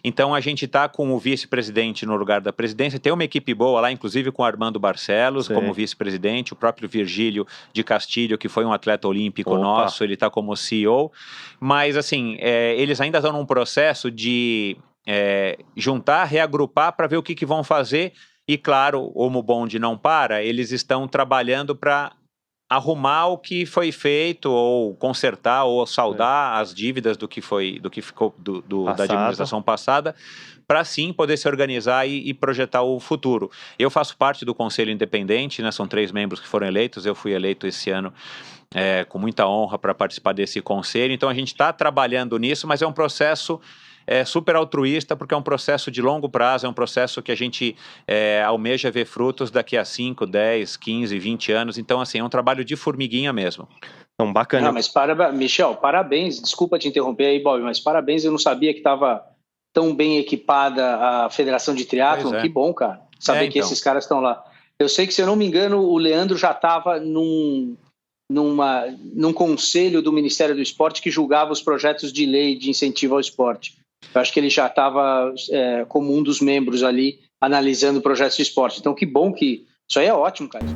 Então a gente está com o vice-presidente no lugar da presidência, tem uma equipe boa lá, inclusive com o Armando Barcelos como vice-presidente, o próprio Virgílio de Castilho, que foi um atleta olímpico nosso, ele está como CEO, mas assim, eles ainda estão num processo de juntar, reagrupar para ver o que vão fazer, e claro, como o bonde não para, eles estão trabalhando para arrumar o que foi feito, ou consertar, ou saldar as dívidas do que ficou da administração passada, para sim poder se organizar e projetar o futuro. Eu faço parte do Conselho Independente, né, são 3 membros que foram eleitos, eu fui eleito esse ano com muita honra para participar desse conselho, então a gente está trabalhando nisso, mas é um processo super altruísta, porque é um processo de longo prazo, é um processo que a gente almeja ver frutos daqui a 5, 10, 15, 20 anos, então assim, é um trabalho de formiguinha mesmo. Então, bacana. Não, mas Michel, parabéns, desculpa te interromper aí, Bob, mas parabéns, eu não sabia que estava tão bem equipada a Federação de Triatlon, que bom, cara, saber que esses caras estão lá. Eu sei que, se eu não me engano, o Leandro já estava num conselho do Ministério do Esporte que julgava os projetos de lei de incentivo ao esporte. Eu acho que ele já estava como um dos membros ali, analisando projetos de esporte. Então, que bom que... Isso aí é ótimo, cara.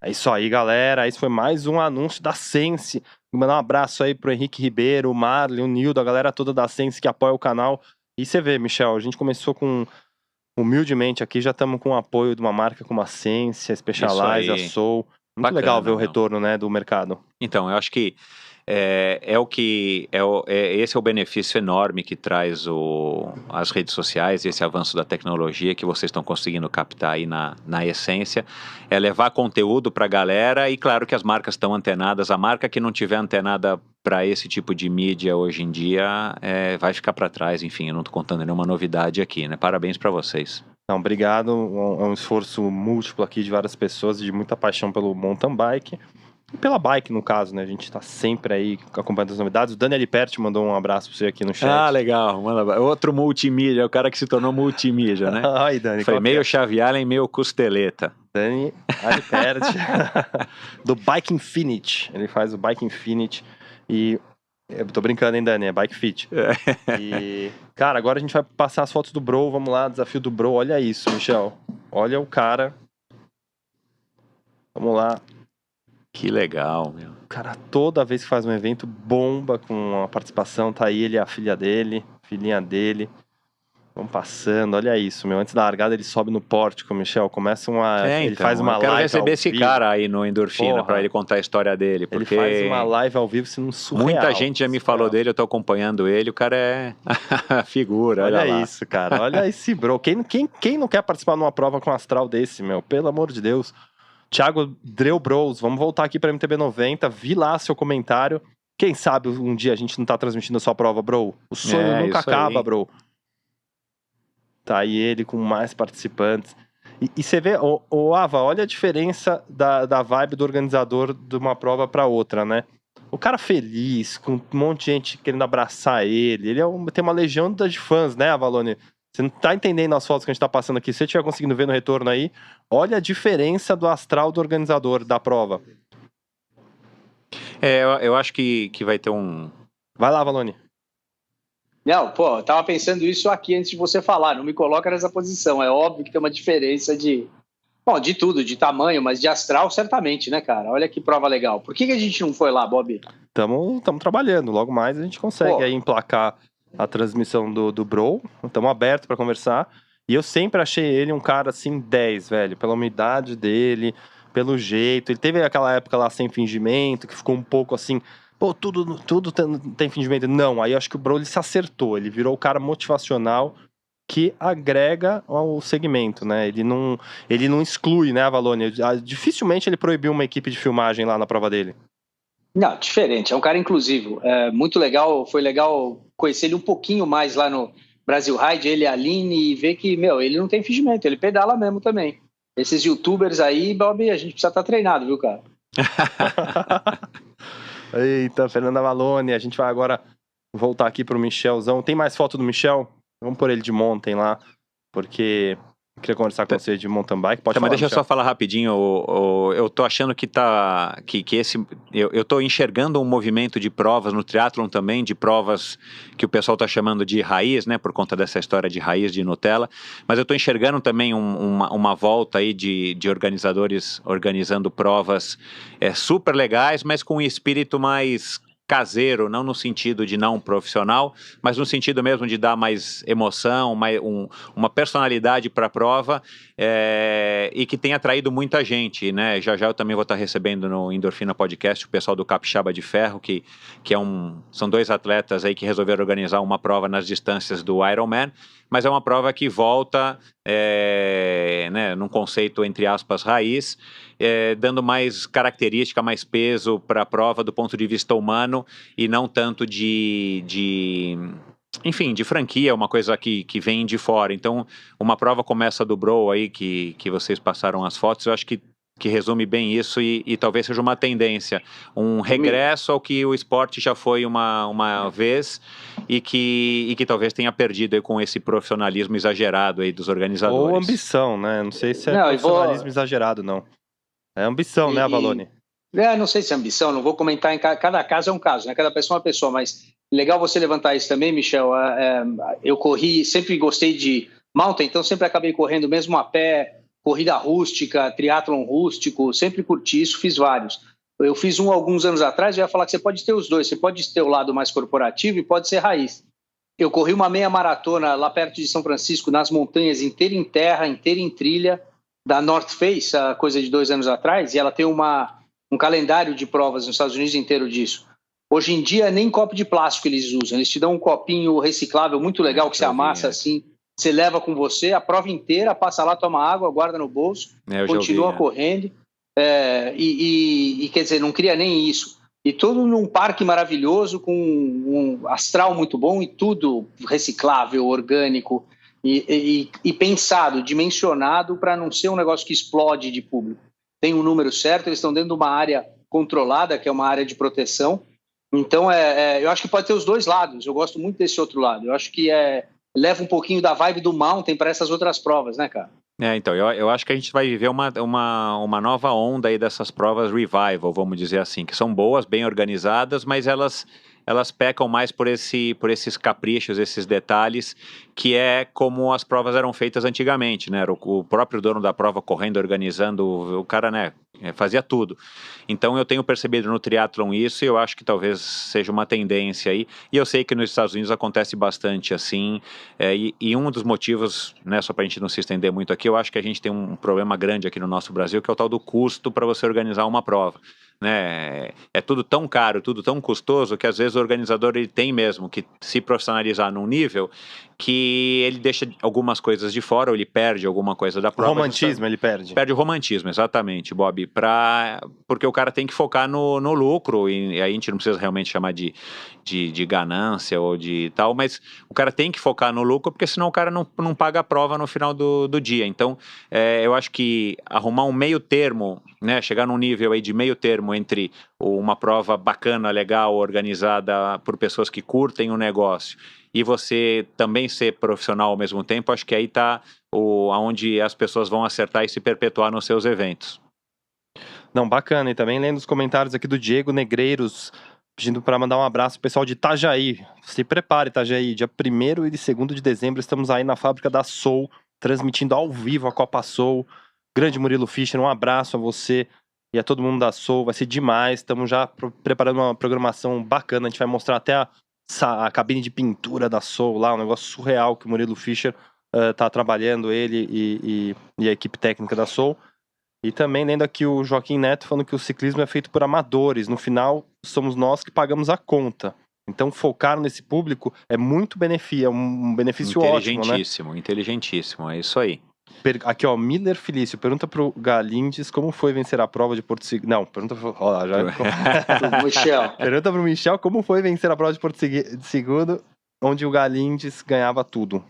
É isso aí, galera. Esse foi mais um anúncio da Sense. Vou mandar um abraço aí pro Henrique Ribeiro, o Marley, o Nildo, a galera toda da Sense que apoia o canal. E você vê, Michel, a gente começou humildemente aqui, já estamos com o apoio de uma marca como a Sense, a Specialized, a Soul. Muito bacana, legal ver o retorno, né, do mercado. Então, eu acho que esse é o benefício enorme que traz as redes sociais, esse avanço da tecnologia que vocês estão conseguindo captar aí na essência, é levar conteúdo para a galera, e claro que as marcas estão antenadas. A marca que não tiver antenada para esse tipo de mídia hoje em dia vai ficar para trás. Enfim, eu não estou contando nenhuma novidade aqui, né? Parabéns para vocês. Não, obrigado, é um esforço múltiplo aqui de várias pessoas, de muita paixão pelo mountain bike. E pela bike, no caso, né? A gente tá sempre aí acompanhando as novidades. O Daniel Perti mandou um abraço pra você aqui no chat. Ah, legal. Outro multimídia, o cara que se tornou multimídia, né? Ai, Dani. Foi meio Xavi Allen, meio Costeleta. Dani Perti, do Bike Infinity. Ele faz o Bike Infinity e... Eu tô brincando, hein, Dani? É Bike Fit. E, cara, agora a gente vai passar as fotos do Bro. Vamos lá, desafio do Bro. Olha isso, Michel. Olha o cara. Vamos lá. Que legal, meu. O cara, toda vez que faz um evento, bomba com a participação. Tá aí ele, a filha dele, filhinha dele. Vamos passando, olha isso, meu. Antes da largada, ele sobe no pórtico, Michel. Começa ele faz uma live. Eu quero receber esse cara aí no Endorfina pra ele contar a história dele. Porque ele faz uma live ao vivo, sendo surreal. Muita gente já me falou dele, eu tô acompanhando ele. O cara é figura, olha lá. Isso, cara. Olha esse Bro. Quem não quer participar numa prova com um astral desse, meu? Pelo amor de Deus. Thiago Dreu Bros, vamos voltar aqui pra MTB 90. Vi lá seu comentário. Quem sabe um dia a gente não tá transmitindo a sua prova, Bro? O sonho nunca acaba, Bro. Tá aí ele com mais participantes. E você vê, Ava, olha a diferença da vibe do organizador de uma prova para outra, né? O cara feliz, com um monte de gente querendo abraçar ele. Ele tem uma legião de fãs, né, Avalone? Você não tá entendendo as fotos que a gente tá passando aqui. Se você estiver conseguindo ver no retorno aí, olha a diferença do astral do organizador da prova. Eu acho que vai ter um... Vai lá, Avalone. Não, eu tava pensando isso aqui antes de você falar, não me coloca nessa posição. É óbvio que tem uma diferença de tudo, de tamanho, mas de astral certamente, né, cara? Olha que prova legal. Por que a gente não foi lá, Bob? Estamos trabalhando, logo mais a gente consegue aí emplacar a transmissão do Bro. Estamos abertos para conversar. E eu sempre achei ele um cara assim 10, velho, pela umidade dele, pelo jeito. Ele teve aquela época lá sem fingimento, que ficou um pouco assim pô, tudo tem fingimento. Não, aí eu acho que o Broly se acertou, ele virou o cara motivacional que agrega ao segmento, né? Ele não exclui, né, a Valônia. Dificilmente ele proibiu uma equipe de filmagem lá na prova dele. Não, diferente, é um cara inclusivo. É muito legal, foi legal conhecer ele um pouquinho mais lá no Brasil Ride, ele e a Aline, e ver que, ele não tem fingimento, ele pedala mesmo também. Esses youtubers aí, Bob, a gente precisa estar treinado, viu, cara? Eita, Fernanda Valone, a gente vai agora voltar aqui pro Michelzão. Tem mais foto do Michel? Vamos pôr ele de mountain lá, porque eu queria conversar com você de mountain bike. Pode falar, mas deixa Michel. eu só falar rapidinho. Eu tô achando que eu tô enxergando um movimento de provas no triatlon também, de provas que o pessoal tá chamando de raiz, né, por conta dessa história de raiz de Nutella, mas eu tô enxergando também uma volta aí de organizadores organizando provas super legais, mas com um espírito mais caseiro, não no sentido de não profissional, mas no sentido mesmo de dar mais emoção, uma personalidade para a prova, e que tem atraído muita gente, né? Já eu também vou estar recebendo no Endorfina Podcast o pessoal do Capixaba de Ferro, que são 2 atletas aí que resolveram organizar uma prova nas distâncias do Ironman, mas é uma prova que volta, né, num conceito, entre aspas, raiz, dando mais característica, mais peso para a prova do ponto de vista humano e não tanto enfim, de franquia, uma coisa que vem de fora. Então, uma prova como essa do Bro aí, que vocês passaram as fotos, eu acho que resume bem isso e talvez seja uma tendência, um regresso ao que o esporte já foi uma vez e que talvez tenha perdido aí com esse profissionalismo exagerado aí dos organizadores. Ou ambição, né? Não sei se é profissionalismo exagerado, não. É ambição, né, Avalone? Não sei se é ambição, não vou comentar, cada caso é um caso, né? Cada pessoa é uma pessoa, mas legal você levantar isso também, Michel. Eu corri, sempre gostei de mountain, então sempre acabei correndo mesmo a pé, corrida rústica, triatlon rústico, sempre curti isso, fiz vários. Eu fiz um alguns anos atrás, eu ia falar que você pode ter os dois, você pode ter o lado mais corporativo e pode ser raiz. Eu corri uma meia maratona lá perto de São Francisco, nas montanhas, inteira em terra, inteira em trilha, da North Face, a coisa de 2 anos atrás, e ela tem um calendário de provas nos Estados Unidos inteiro disso. Hoje em dia, nem copo de plástico eles usam, eles te dão um copinho reciclável muito legal que você amassa assim, você leva com você a prova inteira, passa lá, toma água, guarda no bolso, continua correndo, e quer dizer, não cria nem isso. E tudo num parque maravilhoso, com um astral muito bom e tudo reciclável, orgânico e pensado, dimensionado para não ser um negócio que explode de público. Tem um número certo, eles estão dentro de uma área controlada, que é uma área de proteção. Então, eu acho que pode ter os dois lados. Eu gosto muito desse outro lado. Eu acho que leva um pouquinho da vibe do mountain para essas outras provas, né, cara? Então, eu acho que a gente vai viver uma nova onda aí dessas provas revival, vamos dizer assim, que são boas, bem organizadas, mas elas pecam mais por esses caprichos, esses detalhes, que é como as provas eram feitas antigamente, né? O próprio dono da prova correndo, organizando, o cara, né, fazia tudo. Então eu tenho percebido no triatlon isso e eu acho que talvez seja uma tendência aí. E eu sei que nos Estados Unidos acontece bastante assim, e um dos motivos, né, só para a gente não se estender muito aqui, eu acho que a gente tem um problema grande aqui no nosso Brasil, que é o tal do custo para você organizar uma prova. Né? É tudo tão caro, tudo tão custoso que às vezes o organizador ele tem mesmo que se profissionalizar num nível que ele deixa algumas coisas de fora ou ele perde alguma coisa da prova. O romantismo ele perde. Perde o romantismo, exatamente, Bob, porque o cara tem que focar no lucro e aí a gente não precisa realmente chamar de ganância ou de tal, mas o cara tem que focar no lucro porque senão o cara não paga a prova no final do dia. Então, eu acho que arrumar um meio termo, né, chegar num nível aí de meio termo entre uma prova bacana, legal, organizada por pessoas que curtem o negócio e você também ser profissional ao mesmo tempo, acho que aí está onde as pessoas vão acertar e se perpetuar nos seus eventos. Não, bacana. E também lendo os comentários aqui do Diego Negreiros, pedindo para mandar um abraço pro pessoal de Itajaí. Se prepare, Itajaí. Dia 1º e 2º de dezembro estamos aí na fábrica da Soul, transmitindo ao vivo a Copa Soul. Grande Murilo Fischer, um abraço a você e a todo mundo da Soul. Vai ser demais. Estamos já preparando uma programação bacana. A gente vai mostrar até a cabine de pintura da Soul lá, um negócio surreal que o Murilo Fischer tá trabalhando, ele e a equipe técnica da Soul. E também lendo aqui o Joaquim Neto falando que o ciclismo é feito por amadores. No final, somos nós que pagamos a conta. Então, focar nesse público é muito benefício, um benefício ótimo, né? Inteligentíssimo, é isso aí. Aqui, ó, Miller Felício pergunta pro Galindes como foi vencer a prova de Porto Seguro. Não, pergunta pro... Ó lá, já... Pro Michel. Pergunta pro Michel como foi vencer a prova de Porto Seguro, onde o Galindes ganhava tudo.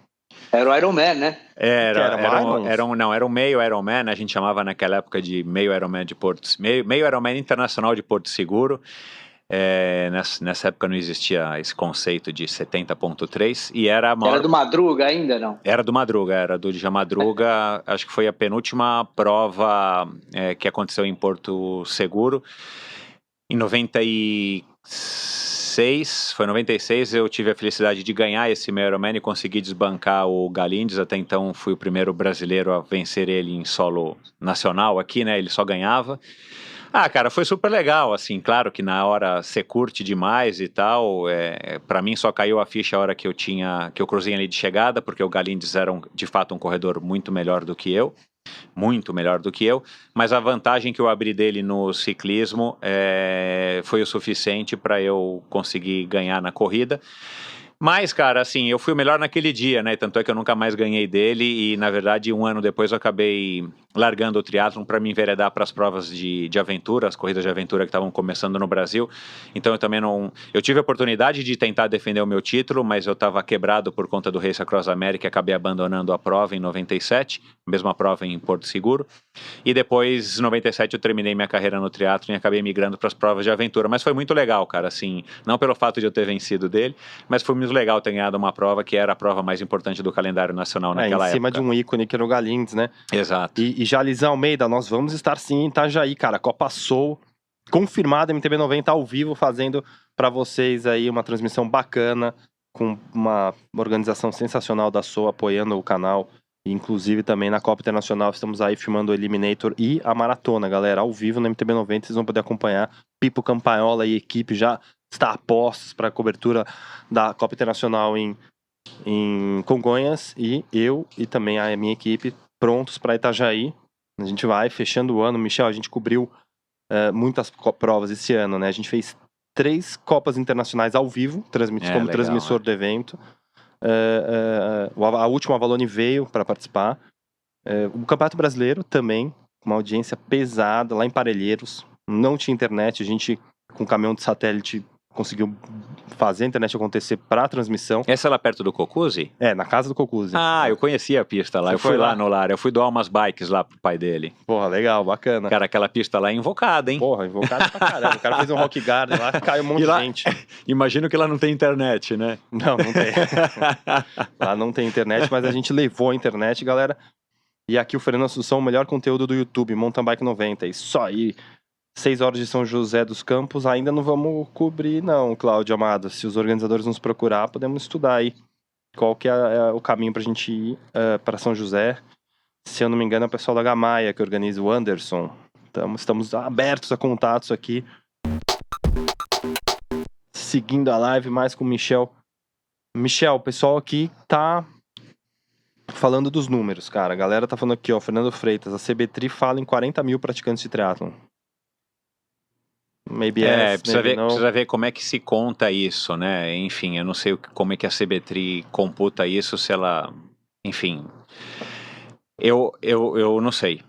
Era o Ironman, né? Era um meio Ironman, a gente chamava naquela época de meio Ironman de meio Ironman internacional de Porto Seguro. Nessa época não existia esse conceito de 70.3 e era do Madruga ainda, não? Era do Madruga, era do Dja Madruga. Acho que foi a penúltima prova que aconteceu em Porto Seguro. Em 96 eu tive a felicidade de ganhar esse meio Ironman e consegui desbancar o Galindes. Até então fui o primeiro brasileiro a vencer ele em solo nacional aqui, né? Ele só ganhava. Cara, foi super legal, assim, claro que na hora você curte demais e tal, pra mim só caiu a ficha a hora que eu cruzei ali de chegada, porque o Galindes era de fato um corredor muito melhor do que eu, mas a vantagem que eu abri dele no ciclismo foi o suficiente para eu conseguir ganhar na corrida. Mas, cara, assim, eu fui o melhor naquele dia, né? Tanto é que eu nunca mais ganhei dele e, na verdade, um ano depois eu acabei largando o triatlon para me enveredar para as provas de aventura, as corridas de aventura que estavam começando no Brasil. Então eu também não... Eu tive a oportunidade de tentar defender o meu título, mas eu estava quebrado por conta do Race Across America e acabei abandonando a prova em 97, mesma prova em Porto Seguro. E depois, em 97, eu terminei minha carreira no triatlon e acabei migrando para as provas de aventura. Mas foi muito legal, cara, assim, não pelo fato de eu ter vencido dele, mas foi muito legal ter ganhado uma prova que era a prova mais importante do calendário nacional naquela época. Em cima de um ícone que era o Galindes, né? Exato. E já Lisão Almeida, nós vamos estar sim em Itajaí, cara. Copa Soul, confirmada, MTB90 ao vivo, fazendo para vocês aí uma transmissão bacana, com uma organização sensacional da Soul apoiando o canal. Inclusive também na Copa Internacional estamos aí filmando o Eliminator e a Maratona, galera, ao vivo no MTB90, vocês vão poder acompanhar. Pipo Campaiola e equipe já está a postos para a cobertura da Copa Internacional em Congonhas, e eu e também a minha equipe prontos para Itajaí. A gente vai fechando o ano. Michel, a gente cobriu muitas provas esse ano, né? A gente fez 3 Copas Internacionais ao vivo, como legal, transmissor do evento. A última Avalone veio para participar. O Campeonato Brasileiro também, uma audiência pesada lá em Parelheiros. Não tinha internet, a gente com caminhão de satélite conseguiu fazer a internet acontecer para a transmissão. Essa é lá perto do Cocuzzi? Na casa do Cocuzzi. Eu conhecia a pista lá. Eu fui lá no lar. Eu fui doar umas bikes lá pro pai dele. Porra, legal, bacana. Cara, aquela pista lá é invocada, hein? Porra, invocada pra caramba. O cara fez um rock garden lá, caiu um monte de gente. Imagino que lá não tem internet, né? Não tem. Lá não tem internet, mas a gente levou a internet, galera. E aqui o Fernando Assunção, o melhor conteúdo do YouTube, Mountain Bike 90. Isso aí. 6 horas de São José dos Campos, ainda não vamos cobrir não, Cláudio Amado. Se os organizadores nos procurar, podemos estudar aí qual que é o caminho pra gente ir para São José. Se eu não me engano, é o pessoal da Gamaia que organiza, o Anderson. Estamos abertos a contatos aqui. Seguindo a live mais com o Michel. Michel, o pessoal aqui tá falando dos números, cara. A galera tá falando aqui, ó, Fernando Freitas, a CBTRI fala em 40 mil praticantes de triatlon. Precisa ver como é que se conta isso, né? Enfim, eu não sei como é que a CBTRI computa isso, se ela... Enfim, eu não sei.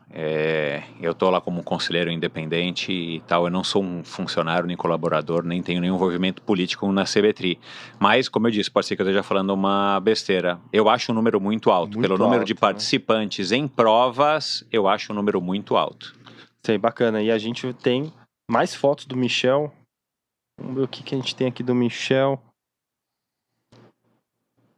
Eu tô lá como um conselheiro independente e tal, eu não sou um funcionário nem colaborador, nem tenho nenhum envolvimento político na CBTRI. Mas, como eu disse, pode ser que eu esteja falando uma besteira. Eu acho um número muito alto. Pelo número de participantes em provas, eu acho um número muito alto. Sei, bacana. E a gente tem mais fotos do Michel. Vamos ver o que a gente tem aqui do Michel.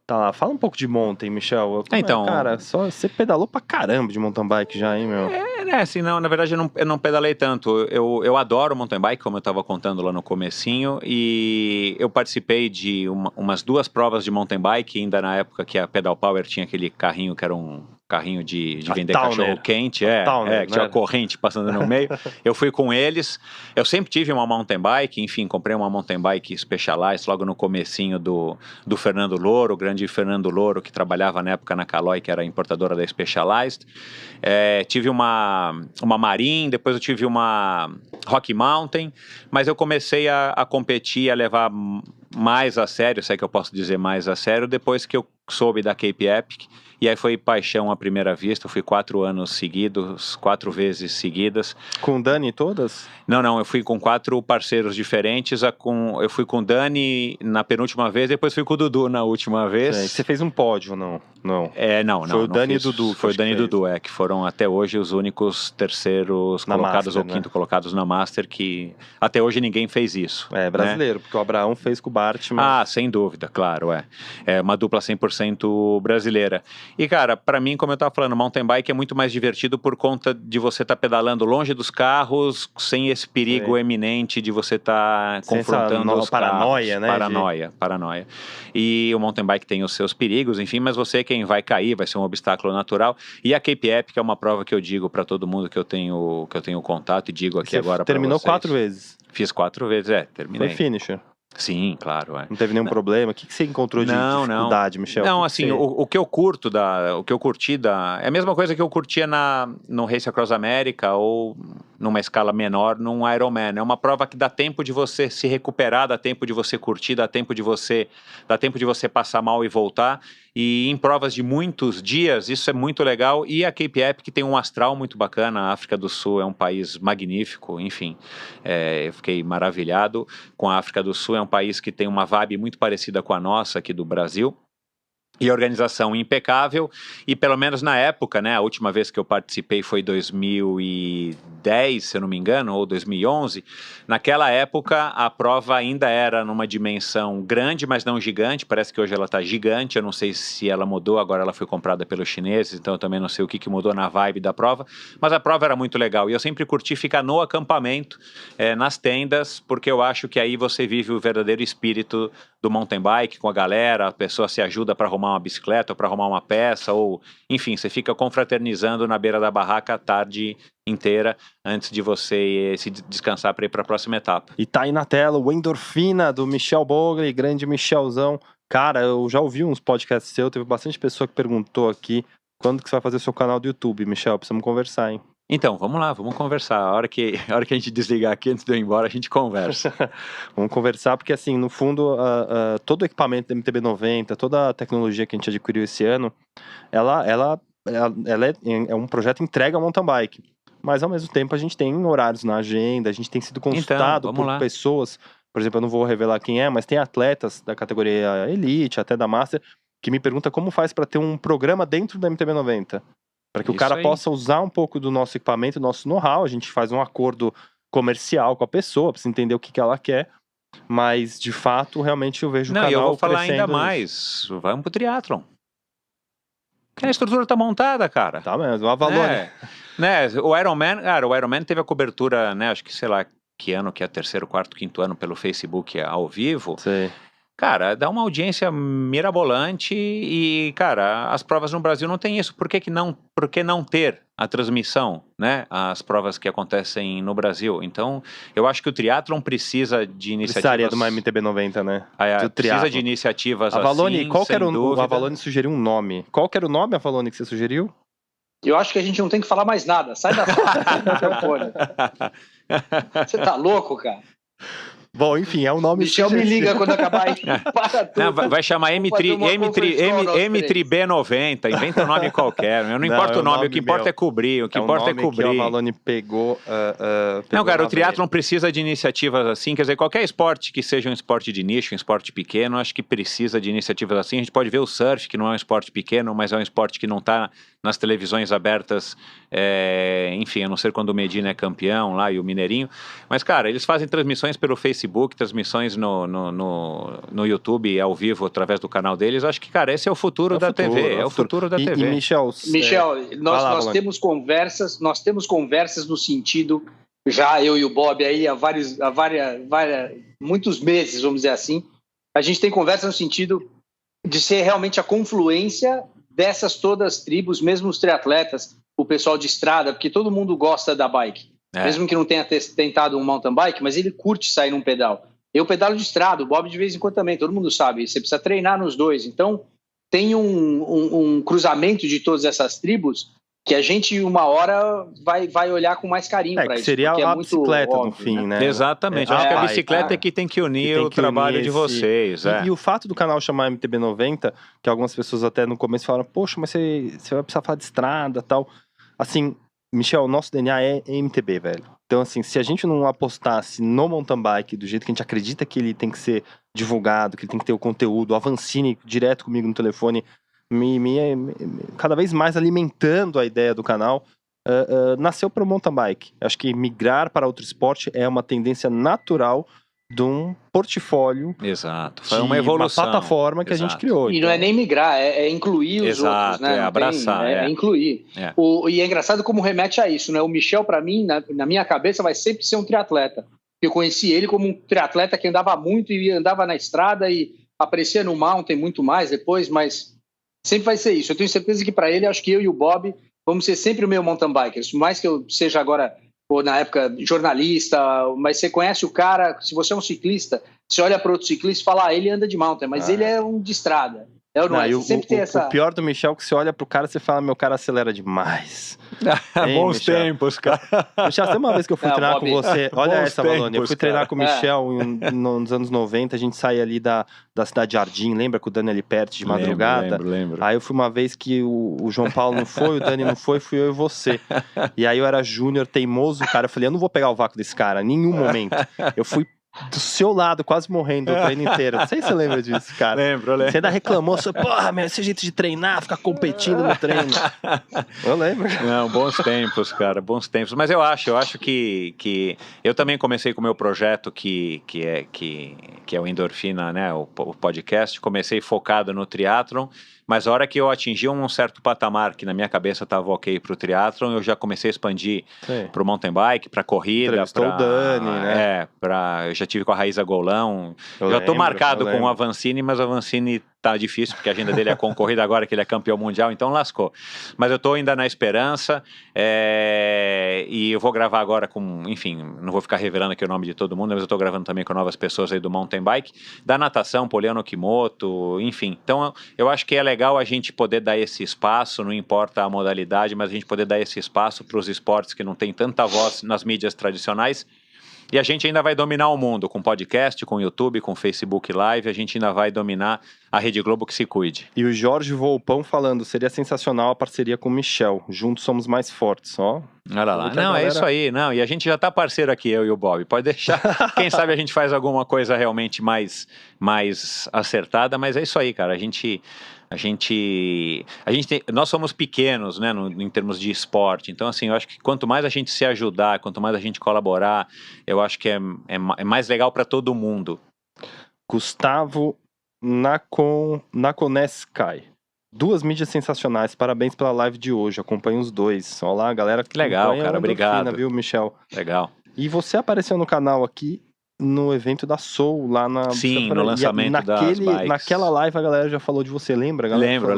Tá lá, fala um pouco de mountain, Michel. Então, cara, só você pedalou pra caramba de mountain bike já, hein, meu? Assim, não, na verdade eu não pedalei tanto. Eu adoro mountain bike, como eu tava contando lá no comecinho, e eu participei de umas 2 provas de mountain bike, ainda na época que a Pedal Power tinha aquele carrinho que era um carrinho de vender Towner. cachorro quente, Towner, que tinha né? uma corrente passando no meio. Eu fui com eles. Eu sempre tive uma mountain bike, enfim, comprei uma mountain bike Specialized logo no comecinho do Fernando Louro, o grande Fernando Louro, que trabalhava na época na Caloi, que era importadora da Specialized. Tive uma Marin, depois eu tive uma Rocky Mountain, mas eu comecei a competir, a levar mais a sério, se é que eu posso dizer mais a sério, depois que eu soube da Cape Epic, e aí foi paixão à primeira vista. Eu fui 4 anos seguidos, 4 vezes seguidas. Com o Dani todas? Não, eu fui com 4 parceiros diferentes. Eu fui com o Dani na penúltima vez, depois fui com o Dudu na última vez. Você fez um pódio, não? Não. Não. Foi o Dani e o Dudu. Foi o Dani e o Dudu, que foram até hoje os únicos terceiros na colocados Master, ou quinto colocados na Master, que até hoje ninguém fez isso. Brasileiro, porque o Abraão fez com o Bart. Mas... sem dúvida, claro, É uma dupla 100% brasileira. E, cara, pra mim, como eu tava falando, mountain bike é muito mais divertido por conta de você estar pedalando longe dos carros, sem esse perigo eminente de você estar confrontando os paranoia, carros. Paranoia. E o mountain bike tem os seus perigos, enfim, mas você, quem vai cair, vai ser um obstáculo natural. E a Cape Epic é uma prova que eu digo pra todo mundo que eu tenho contato, e digo aqui você agora pra vocês. Terminou 4 vezes? Fiz 4 vezes, terminei. Foi finisher? Sim, claro, Não teve nenhum problema? O que você encontrou de dificuldade, Michel? Não, assim, o que eu curti é a mesma coisa que eu curtia no Race Across America ou numa escala menor, num Ironman. É uma prova que dá tempo de você se recuperar, dá tempo de você curtir, dá tempo de você passar mal e voltar. E em provas de muitos dias, isso é muito legal. E a Cape Epic tem um astral muito bacana. A África do Sul é um país magnífico, enfim. Eu fiquei maravilhado com a África do Sul. É um país que tem uma vibe muito parecida com a nossa aqui do Brasil. E organização impecável, e pelo menos na época, né, a última vez que eu participei foi 2010, se eu não me engano, ou 2011, naquela época a prova ainda era numa dimensão grande, mas não gigante. Parece que hoje ela está gigante, eu não sei se ela mudou, agora ela foi comprada pelos chineses, então eu também não sei o que mudou na vibe da prova, mas a prova era muito legal, e eu sempre curti ficar no acampamento, nas tendas, porque eu acho que aí você vive o verdadeiro espírito do mountain bike com a galera, a pessoa se ajuda para arrumar uma bicicleta ou para arrumar uma peça, ou enfim, você fica confraternizando na beira da barraca a tarde inteira antes de você se descansar para ir para a próxima etapa. E tá aí na tela o Endorfina do Michel Bogli, grande Michelzão. Cara, eu já ouvi uns podcasts seus, teve bastante pessoa que perguntou aqui quando que você vai fazer o seu canal do YouTube, Michel, precisamos conversar, hein? Então, vamos lá, vamos conversar. A hora que a gente desligar aqui, antes de eu ir embora, a gente conversa. Vamos conversar, porque assim, no fundo, todo o equipamento da MTB90, toda a tecnologia que a gente adquiriu esse ano, ela é um projeto entrega ao mountain bike. Mas, ao mesmo tempo, a gente tem horários na agenda, a gente tem sido consultado por pessoas, por exemplo, eu não vou revelar quem é, mas tem atletas da categoria Elite, até da Master, que me pergunta como faz para ter um programa dentro da MTB90. Para que o cara possa usar um pouco do nosso equipamento, do nosso know-how. A gente faz um acordo comercial com a pessoa, para você entender o que ela quer. Mas, de fato, realmente eu vejo o canal crescendo. Eu vou falar ainda mais. Vamos pro triatlon. Porque a estrutura tá montada, cara. Tá mesmo, o Avalone. O Ironman teve a cobertura, né? Acho que, sei lá, que ano, que é terceiro, quarto, quinto ano pelo Facebook ao vivo. Sim. Cara, dá uma audiência mirabolante e, cara, as provas no Brasil não tem isso. Por que não ter a transmissão, né? As provas que acontecem no Brasil. Então, eu acho que o triatlon precisa de iniciativas... Precisaria de uma MTB90, né? Precisa de iniciativas Avalone, assim, qual que era o Avalone sugeriu um nome. Qual que era o nome, Avalone, que você sugeriu? Eu acho que a gente não tem que falar mais nada. Sai da sala. Você tá louco, cara? Bom, enfim, é um nome... Michel me liga quando acabar aí. Para tudo. Não, vai chamar M3B90, inventa um nome qualquer. Não importa o nome, o que importa é cobrir. O que importa é cobrir. Que o Avalone pegou não, cara, o triatlon precisa de iniciativas assim. Quer dizer, qualquer esporte que seja um esporte de nicho, um esporte pequeno, acho que precisa de iniciativas assim. A gente pode ver o surf, que não é um esporte pequeno, mas é um esporte que não está nas televisões abertas, enfim, a não ser quando o Medina é campeão lá e o Mineirinho. Mas, cara, eles fazem transmissões pelo Facebook, transmissões no YouTube ao vivo através do canal deles. Acho que, cara, esse é o futuro da TV. É o futuro da TV. E Michel, nós temos conversas no sentido, já eu e o Bob aí há muitos meses, vamos dizer assim, a gente tem conversa no sentido de ser realmente a confluência dessas todas as tribos, mesmo os triatletas, o pessoal de estrada, porque todo mundo gosta da bike. Mesmo que não tenha tentado um mountain bike, mas ele curte sair num pedal. Eu pedalo de estrada, o Bob de vez em quando também, todo mundo sabe, você precisa treinar nos dois. Então, tem um cruzamento de todas essas tribos que a gente, uma hora, vai olhar com mais carinho para isso. Seria a bicicleta, óbvio, no fim, né? Exatamente. Eu acho que a bicicleta é que tem que unir o trabalho de vocês. E o fato do canal chamar MTB90, que algumas pessoas até no começo falaram, poxa, mas você vai precisar falar de estrada e tal. Assim, Michel, o nosso DNA é MTB, velho. Então, assim, se a gente não apostasse no mountain bike do jeito que a gente acredita que ele tem que ser divulgado, que ele tem que ter o conteúdo, o Avancini direto comigo no telefone, cada vez mais alimentando a ideia do canal, nasceu para o mountain bike. Acho que migrar para outro esporte é uma tendência natural de um portfólio. Exato. Foi uma evolução. Uma plataforma que a gente criou. E não é nem migrar, é incluir os outros, né? É abraçar. É incluir. E é engraçado como remete a isso, né? O Michel, para mim, na minha cabeça, vai sempre ser um triatleta. Eu conheci ele como um triatleta que andava muito e andava na estrada e aparecia no mountain muito mais depois, mas sempre vai ser isso. Eu tenho certeza que para ele, acho que eu e o Bob vamos ser sempre o meio mountain bikers. Por mais que eu seja agora, ou na época, jornalista, mas você conhece o cara, se você é um ciclista, você olha para outro ciclista e fala, ele anda de mountain, mas ele é um de estrada. O pior do Michel é que você olha pro cara e você fala, meu cara acelera demais. Bons tempos, cara. Michel, tem uma vez que eu fui treinar com você, olha essa, Valone, eu fui treinar com o Michel nos anos 90, a gente saía ali da cidade de Jardim, lembra com o Dani ali perto de madrugada? Lembro. Aí eu fui uma vez que o João Paulo não foi, o Dani não foi, fui eu e você. E aí eu era júnior, teimoso, cara, eu falei, eu não vou pegar o vácuo desse cara, em nenhum momento. Eu fui do seu lado, quase morrendo o treino inteiro. Não sei se você lembra disso, cara. Lembro. Você ainda reclamou, porra, meu, esse jeito de treinar, ficar competindo no treino. Eu lembro. Não, bons tempos, cara, bons tempos. Mas eu acho que eu também comecei com o meu projeto que é o Endorfina, né, o podcast. Comecei focado no triatlon, mas a hora que eu atingi um certo patamar que na minha cabeça estava ok para o triatlon, eu já comecei a expandir para o mountain bike, para corrida, para o Dani, né? Eu já tive com a Raíza Golão. Eu tô marcado com o Avancini, mas o Avancini tá difícil, porque a agenda dele é concorrida agora, que ele é campeão mundial, então lascou. Mas eu tô ainda na esperança, e eu vou gravar agora com, enfim, não vou ficar revelando aqui o nome de todo mundo, mas eu tô gravando também com novas pessoas aí do mountain bike, da natação, Poliano Kimoto, enfim. Então, eu acho que é legal a gente poder dar esse espaço, não importa a modalidade, mas a gente poder dar esse espaço para os esportes que não tem tanta voz nas mídias tradicionais. E a gente ainda vai dominar o mundo com podcast, com YouTube, com Facebook Live, a gente ainda vai dominar a Rede Globo, que se cuide. E o Jorge Volpão falando, seria sensacional a parceria com o Michel, juntos somos mais fortes, ó. Olha lá, não, é isso aí, não, e a gente já tá parceiro aqui, eu e o Bob, pode deixar, quem sabe a gente faz alguma coisa realmente mais acertada, mas é isso aí, cara, nós somos pequenos, né, em termos de esporte, então assim, eu acho que quanto mais a gente se ajudar, quanto mais a gente colaborar, eu acho que é mais legal para todo mundo. Gustavo Nakoneskai. 2 mídias sensacionais, parabéns pela live de hoje, acompanho os dois. Olá, galera. Que legal, cara, obrigado. Viu, Michel? Legal. E você apareceu no canal aqui no evento da Soul, lá na... Sim, no lançamento das bikes. Naquela live a galera já falou de você, lembra? Lembro.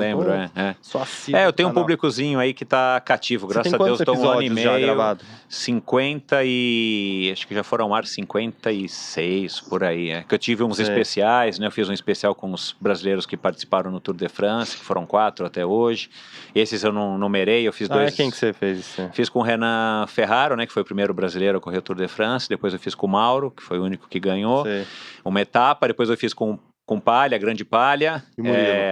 Só assista eu tenho um públicozinho aí que tá cativo, graças a Deus, estou 1 ano e meio. Já gravado? 50 e... acho que já foram ao ar 56, por aí. Que eu tive uns especiais, né? Eu fiz um especial com os brasileiros que participaram no Tour de France, que foram 4 até hoje. Esses eu não numerei, eu fiz 2... quem que você fez isso? Fiz com o Renan Ferraro, né? Que foi o primeiro brasileiro a correr o Tour de France. Depois eu fiz com o Mauro, que foi o único que ganhou uma etapa. Depois eu fiz com Palha, Grande Palha,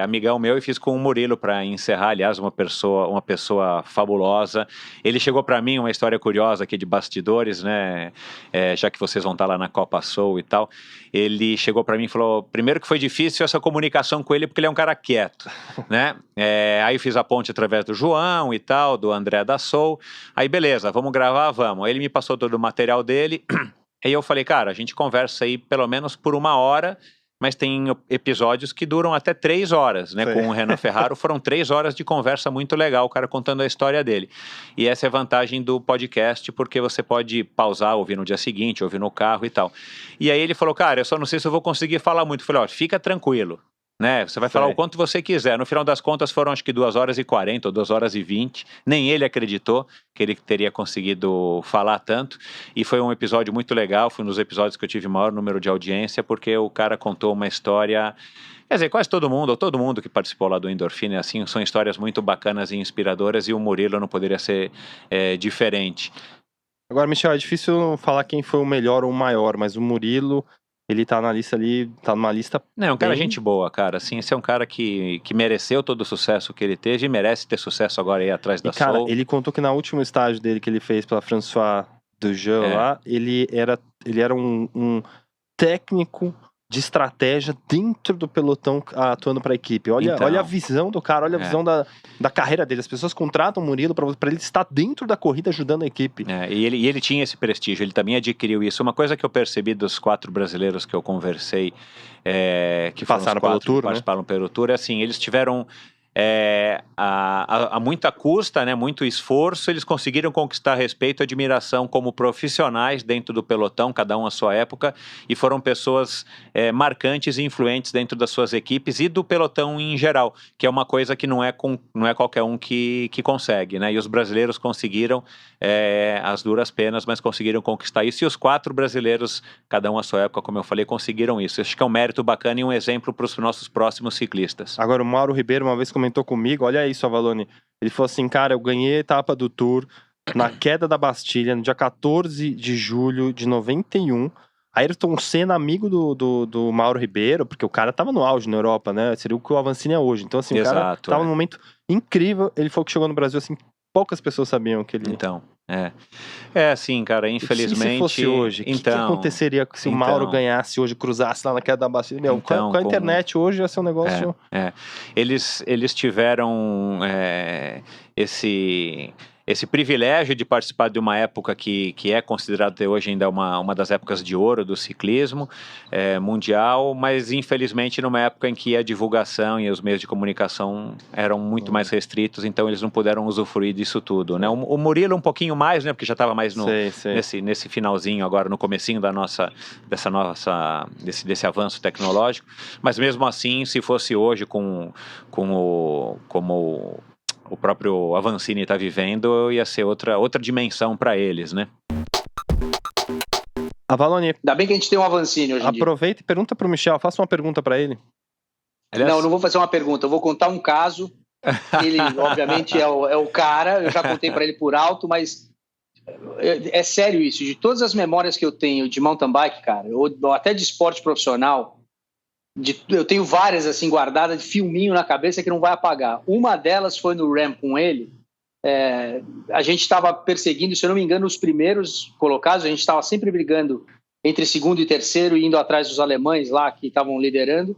amigão meu, e fiz com o Murilo para encerrar, aliás, uma pessoa fabulosa. Ele chegou para mim, uma história curiosa aqui de bastidores, né, já que vocês vão estar lá na Copa Soul e tal, ele chegou para mim e falou, primeiro que foi difícil essa comunicação com ele, porque ele é um cara quieto, né, aí eu fiz a ponte através do João e tal, do André da Soul, aí beleza, vamos gravar, vamos. Aí ele me passou todo o material dele. Aí eu falei, cara, a gente conversa aí pelo menos por 1 hora, mas tem episódios que duram até 3 horas, né? Com o Renan Ferraro foram 3 horas de conversa muito legal, o cara contando a história dele. E essa é a vantagem do podcast, porque você pode pausar, ouvir no dia seguinte, ouvir no carro e tal. E aí ele falou, cara, eu só não sei se eu vou conseguir falar muito. Eu falei, ó, fica tranquilo, né? Você vai falar o quanto você quiser. No final das contas foram acho que 2h40 ou 2h20. Nem ele acreditou que ele teria conseguido falar tanto. E foi um episódio muito legal, foi um dos episódios que eu tive maior número de audiência, porque o cara contou uma história... Quer dizer, quase todo mundo que participou lá do Endorfina, assim, são histórias muito bacanas e inspiradoras, e o Murilo não poderia ser diferente. Agora, Michel, é difícil falar quem foi o melhor ou o maior, mas o Murilo, ele tá na lista ali, tá numa lista... Não, é um cara gente boa, cara, assim, esse é um cara que mereceu todo o sucesso que ele teve e merece ter sucesso agora aí atrás da cara, Soul. ele contou que na última estágio dele que ele fez pela François Dujean lá, ele era um técnico de estratégia dentro do pelotão atuando para a equipe. Olha a visão do cara, olha a visão da carreira dele. As pessoas contratam o Murilo para ele estar dentro da corrida ajudando a equipe. E ele tinha esse prestígio, ele também adquiriu isso. Uma coisa que eu percebi dos 4 brasileiros que eu conversei, que passaram pelo Tour, participaram pelo Tour, é assim, eles tiveram... a muita custa, né, muito esforço, eles conseguiram conquistar respeito e admiração como profissionais dentro do pelotão, cada um à sua época, e foram pessoas marcantes e influentes dentro das suas equipes e do pelotão em geral, que é uma coisa que não é qualquer um que consegue, né? E os brasileiros conseguiram as duras penas, mas conseguiram conquistar isso, e os 4 brasileiros, cada um à sua época, como eu falei, conseguiram isso. Acho que é um mérito bacana e um exemplo para os nossos próximos ciclistas. Agora, o Mauro Ribeiro uma vez comentou comigo, olha isso, Avalone, ele falou assim, cara, eu ganhei a etapa do Tour na queda da Bastilha, no dia 14 de julho de 91, Ayrton Senna, amigo do Mauro Ribeiro, porque o cara tava no auge na Europa, né, seria o que o Avancini é hoje, então assim, Exato, o cara tava num momento incrível, ele falou que chegou no Brasil, assim, poucas pessoas sabiam que ele... Então, assim, cara, infelizmente... Se fosse hoje, o que aconteceria se o Mauro ganhasse hoje, cruzasse lá na queda da Bastilha? Com a internet hoje ia ser um negócio... Eles tiveram esse privilégio de participar de uma época que é considerada até hoje ainda uma das épocas de ouro do ciclismo mundial, mas infelizmente numa época em que a divulgação e os meios de comunicação eram muito mais restritos, então eles não puderam usufruir disso tudo, né? O Murilo um pouquinho mais, né? Porque já estava mais nesse finalzinho agora, no comecinho desse avanço tecnológico, mas mesmo assim, se fosse hoje como o próprio Avancini está vivendo, ia ser outra dimensão para eles, né? Avalone, ainda bem que a gente tem um Avancini hoje em dia. Aproveita e pergunta pro Michel, faça uma pergunta para ele. Aliás... Não vou fazer uma pergunta, eu vou contar um caso. Ele, obviamente, é o cara, eu já contei para ele por alto, mas é sério isso. De todas as memórias que eu tenho de mountain bike, cara, ou até de esporte profissional, eu tenho várias assim guardadas de filminho na cabeça que não vai apagar. Uma delas foi no Ram com ele. A gente estava perseguindo, se eu não me engano, os primeiros colocados. A gente estava sempre brigando entre segundo e terceiro, indo atrás dos alemães lá que estavam liderando.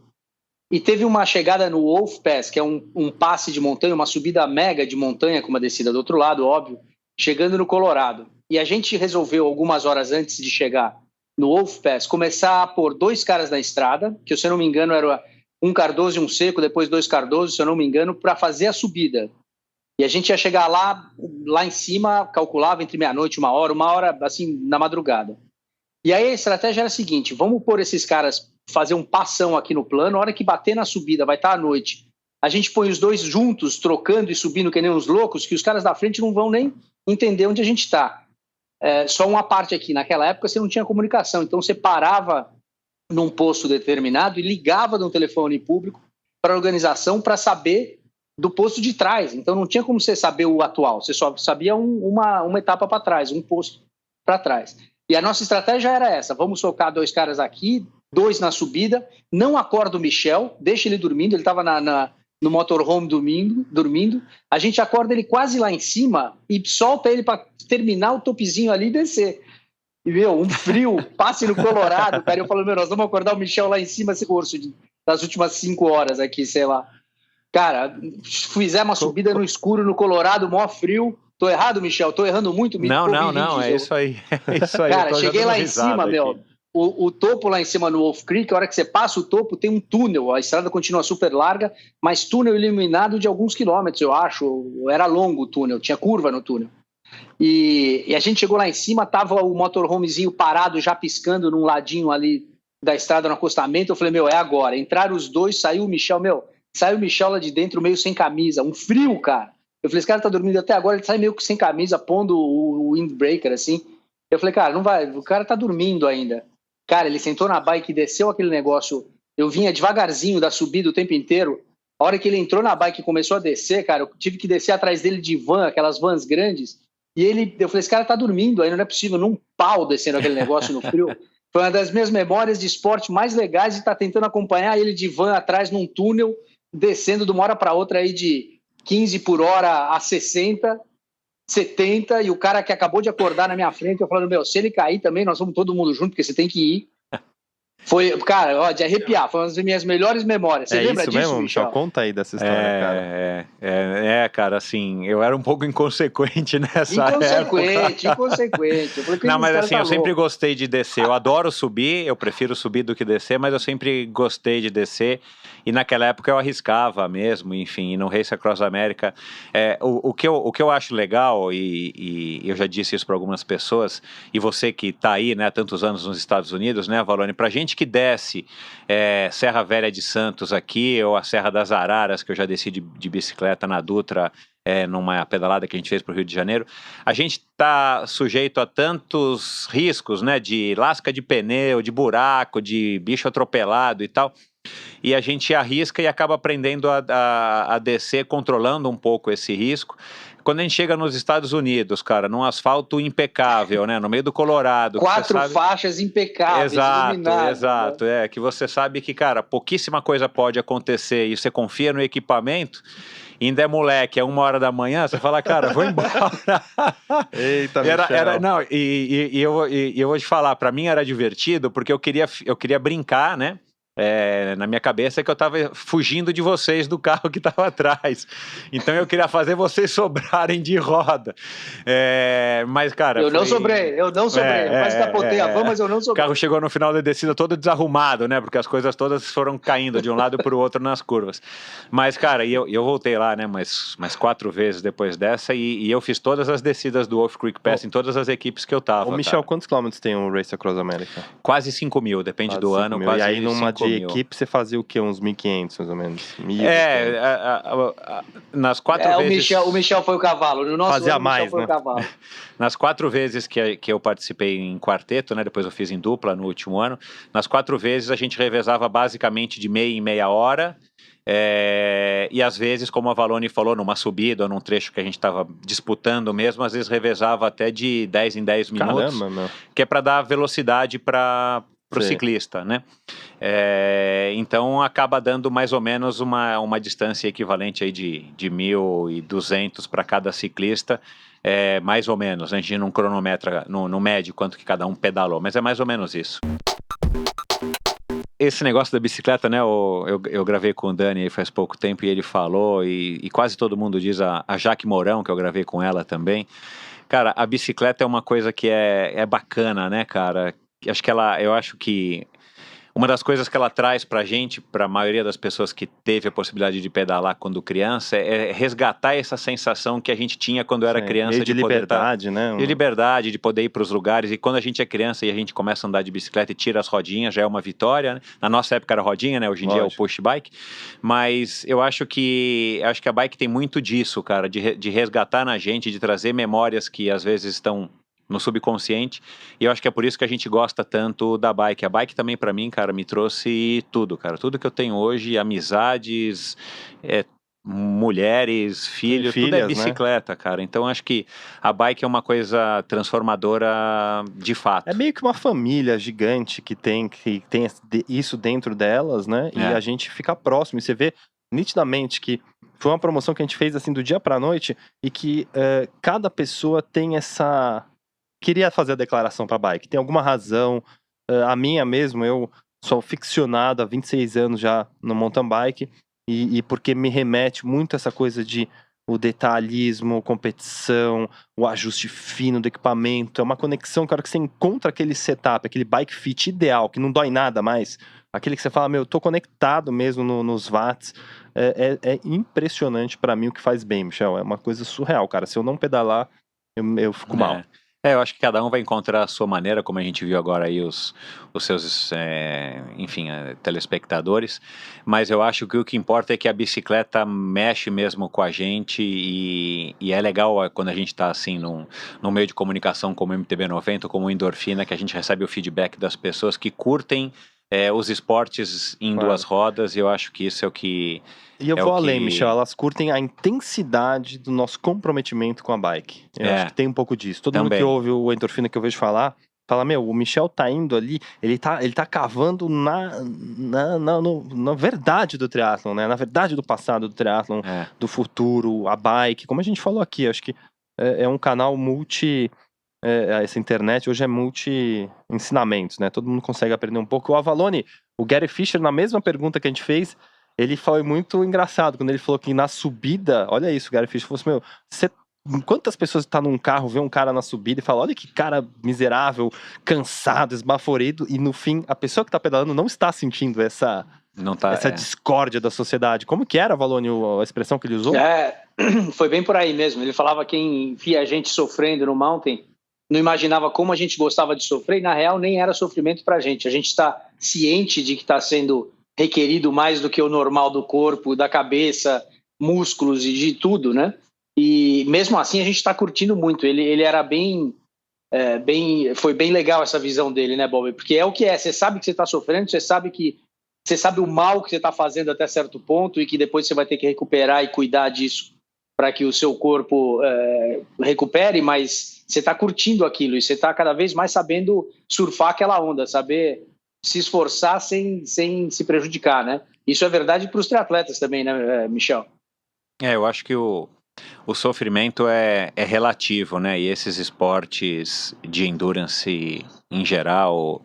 E teve uma chegada no Wolf Pass, que é um passe de montanha, uma subida mega de montanha com uma descida do outro lado, óbvio, chegando no Colorado. E a gente resolveu, algumas horas antes de chegar no Wolf Pass, começar a pôr 2 caras na estrada, que se eu não me engano era um Cardoso e um Seco, depois 2 Cardoso, se eu não me engano, para fazer a subida. E a gente ia chegar lá em cima, calculava entre meia-noite, uma hora, assim, na madrugada. E aí a estratégia era a seguinte, vamos pôr esses caras, fazer um passão aqui no plano, a hora que bater na subida, vai estar à noite, a gente põe os 2 juntos, trocando e subindo que nem uns loucos, que os caras da frente não vão nem entender onde a gente está. Só uma parte aqui, naquela época você não tinha comunicação, então você parava num posto determinado e ligava de um telefone público para a organização para saber do posto de trás, então não tinha como você saber o atual, você só sabia uma etapa para trás, um posto para trás. E a nossa estratégia era essa, vamos socar 2 caras aqui, 2 na subida, não acorda o Michel, deixa ele dormindo, ele estava no motorhome dormindo, a gente acorda ele quase lá em cima e solta ele para terminar o topezinho ali e descer. E, um frio, passe no Colorado, cara, eu falo, nós vamos acordar o Michel lá em cima, esse curso das últimas 5 horas aqui, sei lá. Cara, fizemos uma subida no escuro, no Colorado, mó frio. Tô errado, Michel? Tô errando muito? Não, é isso aí. Cara, cheguei lá em cima, meu... O topo lá em cima no Wolf Creek, a hora que você passa o topo, tem um túnel, a estrada continua super larga, mas túnel iluminado de alguns quilômetros, eu acho, era longo o túnel, tinha curva no túnel. E a gente chegou lá em cima, tava o motorhomezinho parado, já piscando num ladinho ali da estrada no acostamento. Eu falei, meu, é agora. Entraram os dois, saiu o Michel, saiu o Michel lá de dentro meio sem camisa, um frio, cara. Eu falei, esse cara tá dormindo até agora, ele sai meio que sem camisa, pondo o windbreaker, assim. Eu falei, cara, não vai, o cara tá dormindo ainda. Cara, ele sentou na bike e desceu aquele negócio. Eu vinha devagarzinho da subida o tempo inteiro. A hora que ele entrou na bike e começou a descer, cara, eu tive que descer atrás dele de van, aquelas vans grandes. E eu falei, esse cara tá dormindo ainda, não é possível, num pau descendo aquele negócio no frio. Foi uma das minhas memórias de esporte mais legais de estar tentando acompanhar ele de van atrás num túnel, descendo de uma hora para outra aí de 15 por hora a 60, 70, e o cara que acabou de acordar na minha frente, eu falando, meu, se ele cair também, nós vamos todo mundo junto, porque você tem que ir. Foi, cara, ó, de arrepiar, foi uma das minhas melhores memórias. Você lembra disso, mesmo, Michel? Conta aí dessa história, cara. Cara, assim, eu era um pouco inconsequente nessa época. Inconsequente. Eu falei, não, mas assim, eu sempre louco. Gostei de descer. Eu adoro subir, eu prefiro subir do que descer, mas eu sempre gostei de descer. E naquela época eu arriscava mesmo, enfim, e no Race Across America. O que eu acho legal, e eu já disse isso para algumas pessoas, e você que está aí, né, há tantos anos nos Estados Unidos, né, Valone, pra gente que desce Serra Velha de Santos aqui, ou a Serra das Araras, que eu já desci de bicicleta na Dutra, numa pedalada que a gente fez para o Rio de Janeiro, a gente está sujeito a tantos riscos, né, de lasca de pneu, de buraco, de bicho atropelado e tal, e a gente arrisca e acaba aprendendo a descer, controlando um pouco esse risco. Quando a gente chega nos Estados Unidos, cara, num asfalto impecável, né, no meio do Colorado. 4 faixas impecáveis, Exato, né? Que você sabe que, cara, pouquíssima coisa pode acontecer e você confia no equipamento, ainda é moleque, é 1h da manhã, você fala, cara, vou embora. Eita, Michel. Não, eu vou te falar, pra mim era divertido, porque eu queria brincar, né? Na minha cabeça que eu tava fugindo de vocês do carro que tava atrás, então eu queria fazer vocês sobrarem de roda, mas cara, eu não sobrei, eu quase capotei a van, mas eu não sobrei. O carro chegou no final da descida todo desarrumado, né, porque as coisas todas foram caindo de um lado para o outro nas curvas, mas cara, eu voltei lá, né, mais 4 vezes depois dessa, e eu fiz todas as descidas do Wolf Creek Pass em todas as equipes que eu tava. Michel, cara, quantos quilômetros tem um Race Across America? Quase 5.000, depende do ano. E aí numa de equipe você fazia o quê? Uns 1.500, mais ou menos? Nas 4 vezes... O Michel foi o cavalo. No nosso fazia ano, mais, foi né? O cavalo. Nas 4 vezes que eu participei em quarteto, né? Depois eu fiz em dupla no último ano. Nas 4 vezes a gente revezava basicamente de meia em meia hora. E às vezes, como a Valone falou, numa subida ou num trecho que a gente estava disputando mesmo, às vezes revezava até de 10 em 10 minutos. Caramba, meu. Que é para dar velocidade para o ciclista, né? Então acaba dando mais ou menos uma distância equivalente aí de 1.200 para cada ciclista, mais ou menos. A gente não cronometra no médio quanto que cada um pedalou, mas é mais ou menos isso. Esse negócio da bicicleta, né, eu gravei com o Dani aí faz pouco tempo e ele falou, e quase todo mundo diz, a Jaque Mourão, que eu gravei com ela também. Cara, a bicicleta é uma coisa que é bacana, né, cara? Eu acho que uma das coisas que ela traz pra gente, pra maioria das pessoas que teve a possibilidade de pedalar quando criança, é resgatar essa sensação que a gente tinha quando era criança. Meio de liberdade, né? De liberdade, de poder ir pros lugares. E quando a gente é criança e a gente começa a andar de bicicleta e tira as rodinhas, já é uma vitória, né? Na nossa época era rodinha, né? Hoje em dia é o push bike. Mas eu acho que a bike tem muito disso, cara, de resgatar na gente, de trazer memórias que às vezes estão no subconsciente, e eu acho que é por isso que a gente gosta tanto da bike. A bike também, pra mim, cara, me trouxe tudo, cara. Tudo que eu tenho hoje, amizades, mulheres, filhos, tudo é bicicleta, né? Cara. Então, acho que a bike é uma coisa transformadora de fato. É meio que uma família gigante que tem isso dentro delas, né? E a gente fica próximo, e você vê nitidamente que foi uma promoção que a gente fez assim do dia pra noite, e que cada pessoa tem essa... Queria fazer a declaração pra bike, tem alguma razão, a minha mesmo, eu sou ficcionado há 26 anos já no mountain bike, e porque me remete muito a essa coisa de o detalhismo, competição, o ajuste fino do equipamento, é uma conexão, cara, que você encontra aquele setup, aquele bike fit ideal, que não dói nada mais, aquele que você fala, eu tô conectado mesmo nos watts, é impressionante pra mim o que faz bem, Michel, é uma coisa surreal, cara, se eu não pedalar, eu fico mal. Eu acho que cada um vai encontrar a sua maneira, como a gente viu agora aí os seus, enfim, telespectadores, mas eu acho que o que importa é que a bicicleta mexe mesmo com a gente e é legal quando a gente está assim num meio de comunicação como o MTB90, como o Endorfina, que a gente recebe o feedback das pessoas que curtem os esportes em duas rodas, e eu acho que isso é o que... E eu vou além, Michel, elas curtem a intensidade do nosso comprometimento com a bike. Eu acho que tem um pouco disso. Todo mundo que ouve o Endorfina que eu vejo falar, fala, meu, o Michel tá indo ali, ele tá cavando na verdade do triatlon, né? Na verdade do passado do triatlon, do futuro, a bike, como a gente falou aqui, acho que é um canal essa internet hoje é multi-ensinamentos, né? Todo mundo consegue aprender um pouco. O Avalone, o Gary Fisher, na mesma pergunta que a gente fez, ele foi muito engraçado, quando ele falou que na subida, olha isso, o Gary Fisher falou assim, quantas pessoas estão num carro, vê um cara na subida e fala, olha que cara miserável, cansado, esbaforido, e no fim, a pessoa que tá pedalando não está sentindo essa discórdia da sociedade. Como que era, Avalone, a expressão que ele usou? Foi bem por aí mesmo. Ele falava que quem via a gente sofrendo no mountain não imaginava como a gente gostava de sofrer, e na real nem era sofrimento pra gente. A gente está ciente de que está sendo requerido mais do que o normal do corpo, da cabeça, músculos e de tudo, né? E mesmo assim a gente está curtindo muito. Ele era foi bem legal essa visão dele, né, Bob? Porque é o que é. Você sabe que você está sofrendo, você sabe o mal que você está fazendo até certo ponto e que depois você vai ter que recuperar e cuidar disso para que o seu corpo recupere, mas você está curtindo aquilo e você está cada vez mais sabendo surfar aquela onda, saber se esforçar sem se prejudicar, né? Isso é verdade para os triatletas também, né, Michel? Eu acho que o sofrimento é relativo, né? E esses esportes de endurance em geral,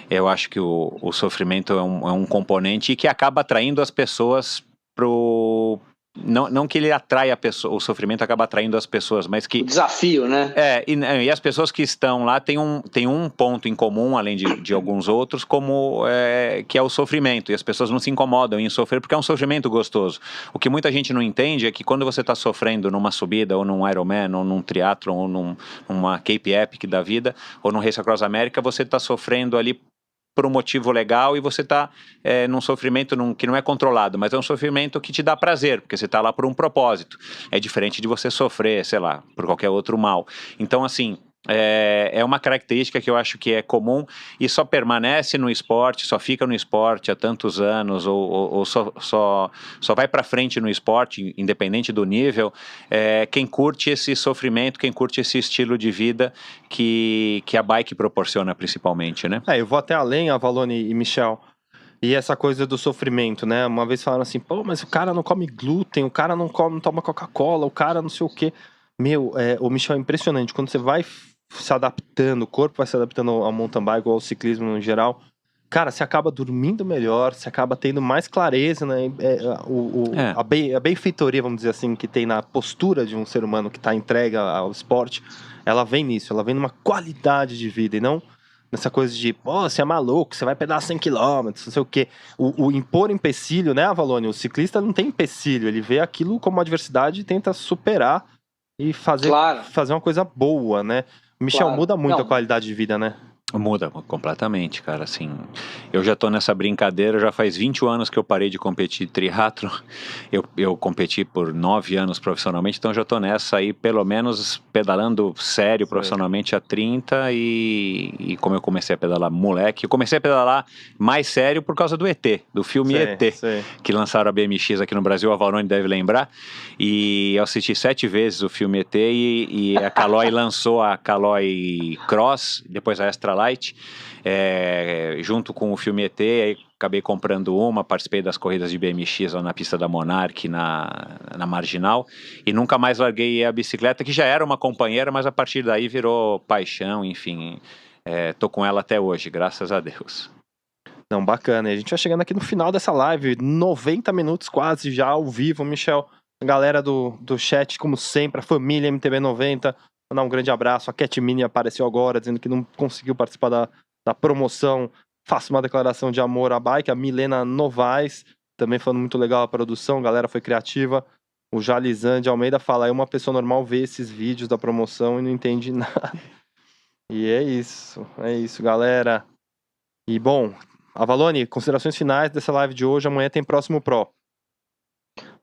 eu acho que o sofrimento é um componente que acaba atraindo as pessoas pro... Não que ele atrai a pessoa, o sofrimento acaba atraindo as pessoas, mas que... O desafio, né? E as pessoas que estão lá têm um ponto em comum, além de alguns outros, que é o sofrimento, e as pessoas não se incomodam em sofrer porque é um sofrimento gostoso. O que muita gente não entende é que quando você está sofrendo numa subida, ou num Ironman, ou num triatlon, ou numa Cape Epic da vida, ou num Race Across America, você está sofrendo ali por um motivo legal e você está num sofrimento que não é controlado, mas é um sofrimento que te dá prazer, porque você está lá por um propósito. É diferente de você sofrer, sei lá, por qualquer outro mal. Então, assim, é uma característica que eu acho que é comum e só permanece no esporte, só fica no esporte há tantos anos, ou só vai para frente no esporte, independente do nível, quem curte esse sofrimento, quem curte esse estilo de vida que a bike proporciona principalmente, né? Eu vou até além, Avalone e Michel. E essa coisa do sofrimento, né? Uma vez falaram assim, pô, mas o cara não come glúten, o cara não toma Coca-Cola, o cara não sei o quê. Meu, o Michel, é impressionante. Quando você vai se adaptando, o corpo vai se adaptando ao mountain bike ou ao ciclismo no geral, cara, você acaba dormindo melhor, você acaba tendo mais clareza, né? A benfeitoria, vamos dizer assim, que tem na postura de um ser humano que está entregue ao esporte, ela vem nisso, ela vem numa qualidade de vida e não nessa coisa de, você é maluco, você vai pedalar 100 km, não sei o quê. O impor empecilho, né, Avalone? O ciclista não tem empecilho, ele vê aquilo como uma adversidade e tenta superar e fazer uma coisa boa, né? Michel, muda muito a qualidade de vida, né? Muda completamente, cara, assim, eu já tô nessa brincadeira, já faz 20 anos que eu parei de competir triatlo, eu competi por 9 anos profissionalmente, então já tô nessa aí, pelo menos pedalando sério profissionalmente há 30 e como eu comecei a pedalar moleque, eu comecei a pedalar mais sério por causa do ET, do filme ET, que lançaram a BMX aqui no Brasil, a Valone deve lembrar, e eu assisti 7 vezes o filme ET e a Caloi lançou a Caloi Cross, depois a Extra Light, junto com o filme ET, aí acabei comprando participei das corridas de BMX lá na pista da Monarch, na Marginal, e nunca mais larguei a bicicleta, que já era uma companheira, mas a partir daí virou paixão, enfim, tô com ela até hoje, graças a Deus. Não, bacana, a gente vai chegando aqui no final dessa live, 90 minutos quase já ao vivo, Michel, a galera do chat, como sempre, a família MTB90, mandar um grande abraço. A Cat Mini apareceu agora, dizendo que não conseguiu participar da promoção. Faça uma declaração de amor à bike. A Milena Novaes, também falando muito legal a produção, a galera foi criativa. O Jalizan de Almeida fala, uma pessoa normal vê esses vídeos da promoção e não entende nada. E é isso, galera. E bom, Avalone, considerações finais dessa live de hoje. Amanhã tem próximo Pro.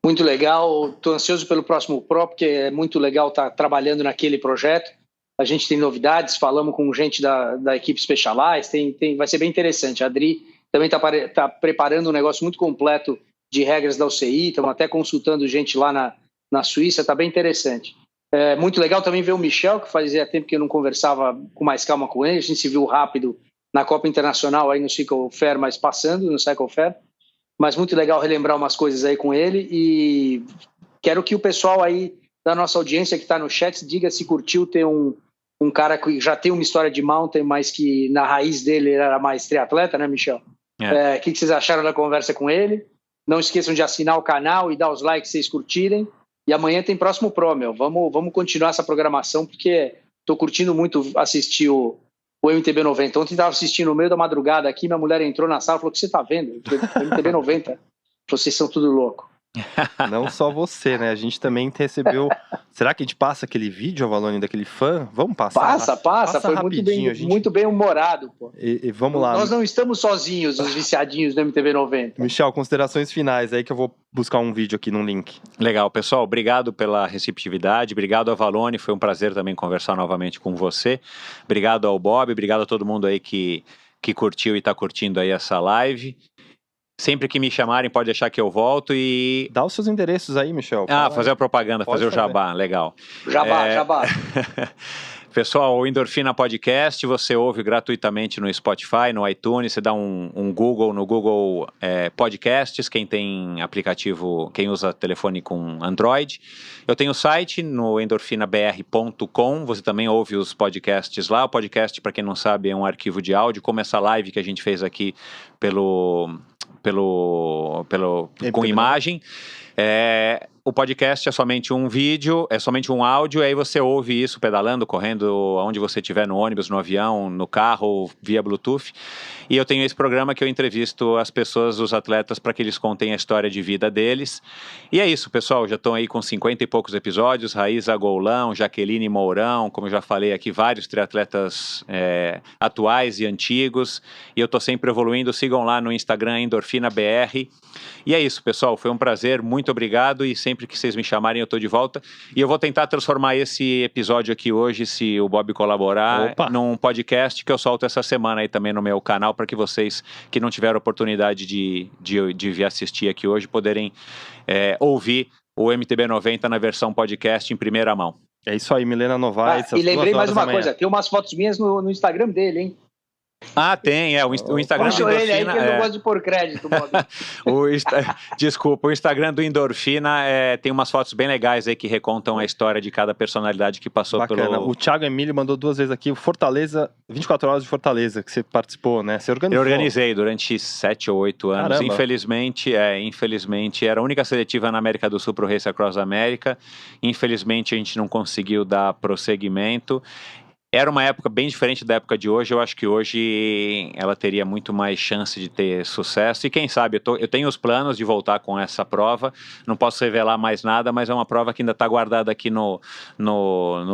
Muito legal, estou ansioso pelo próximo Pro, porque é muito legal estar trabalhando naquele projeto. A gente tem novidades, falamos com gente da equipe Specialized, vai ser bem interessante. A Adri também está preparando um negócio muito completo de regras da UCI, estamos até consultando gente lá na Suíça, está bem interessante. É muito legal também ver o Michel, que fazia tempo que eu não conversava com mais calma com ele, a gente se viu rápido na Copa Internacional, aí no Cycle Fair, mas passando no Cycle Fair. Mas muito legal relembrar umas coisas aí com ele e quero que o pessoal aí da nossa audiência que está no chat diga se curtiu ter um cara que já tem uma história de mountain, mas que na raiz dele era mais triatleta, né, Michel? O que vocês acharam da conversa com ele? Não esqueçam de assinar o canal e dar os likes se vocês curtirem. E amanhã tem próximo Pro, meu. Vamos continuar essa programação, porque estou curtindo muito assistir o MTB 90. Ontem estava assistindo no meio da madrugada aqui, minha mulher entrou na sala e falou: o que você está vendo? O MTB 90. Vocês são tudo louco. Não só você, né? A gente também recebeu... Será que a gente passa aquele vídeo, Avalone, daquele fã? Vamos passar? Passa. Foi muito bem humorado, pô. E vamos lá. Nós não estamos sozinhos, os viciadinhos do MTB 90. Michel, considerações finais aí que eu vou buscar um vídeo aqui no link. Legal, pessoal. Obrigado pela receptividade. Obrigado, Avalone. Foi um prazer também conversar novamente com você. Obrigado ao Bob. Obrigado a todo mundo aí que curtiu e está curtindo aí essa live. Sempre que me chamarem, pode deixar que eu volto e... Dá os seus endereços aí, Michel. Fazer a propaganda, fazer o jabá, legal. Jabá. Pessoal, o Endorfina Podcast, você ouve gratuitamente no Spotify, no iTunes, você dá um Google, no Google Podcasts, quem tem aplicativo, quem usa telefone com Android. Eu tenho o site no endorfinabr.com, você também ouve os podcasts lá. O podcast, para quem não sabe, é um arquivo de áudio, como essa live que a gente fez aqui com imagem. O podcast é somente um vídeo, é somente um áudio, aí você ouve isso pedalando, correndo, onde você estiver, no ônibus, no avião, no carro, via Bluetooth. E eu tenho esse programa que eu entrevisto as pessoas, os atletas, para que eles contem a história de vida deles. E é isso, pessoal, já estão aí com 50 e poucos episódios, Raíza Goulão, Jaqueline Mourão, como eu já falei aqui, vários triatletas atuais e antigos. E eu estou sempre evoluindo, sigam lá no Instagram, EndorfinaBR. E é isso, pessoal, foi um prazer, muito obrigado e sempre que vocês me chamarem eu estou de volta. E eu vou tentar transformar esse episódio aqui hoje, se o Bob colaborar, num podcast que eu solto essa semana aí também no meu canal, para que vocês que não tiveram oportunidade de vir assistir aqui hoje, poderem ouvir o MTB 90 na versão podcast em primeira mão. É isso aí, Milena Novaes. E lembrei mais uma coisa, tem umas fotos minhas no Instagram dele, hein? Tem, o Instagram do Endorfina... ele aí que eu não gosto de pôr crédito, Bob. Desculpa, o Instagram do Endorfina tem umas fotos bem legais aí que recontam a história de cada personalidade que passou pelo... O Thiago Emílio mandou 2 vezes aqui, o Fortaleza, 24 horas de Fortaleza, que você participou, né? Você organizou. Eu organizei durante 7 ou 8 anos. Caramba. Infelizmente, era a única seletiva na América do Sul para o Race Across America. Infelizmente, a gente não conseguiu dar prosseguimento. Era uma época bem diferente da época de hoje. Eu acho que hoje ela teria muito mais chance de ter sucesso. E quem sabe, eu tenho os planos de voltar com essa prova. Não posso revelar mais nada, mas é uma prova que ainda está guardada aqui no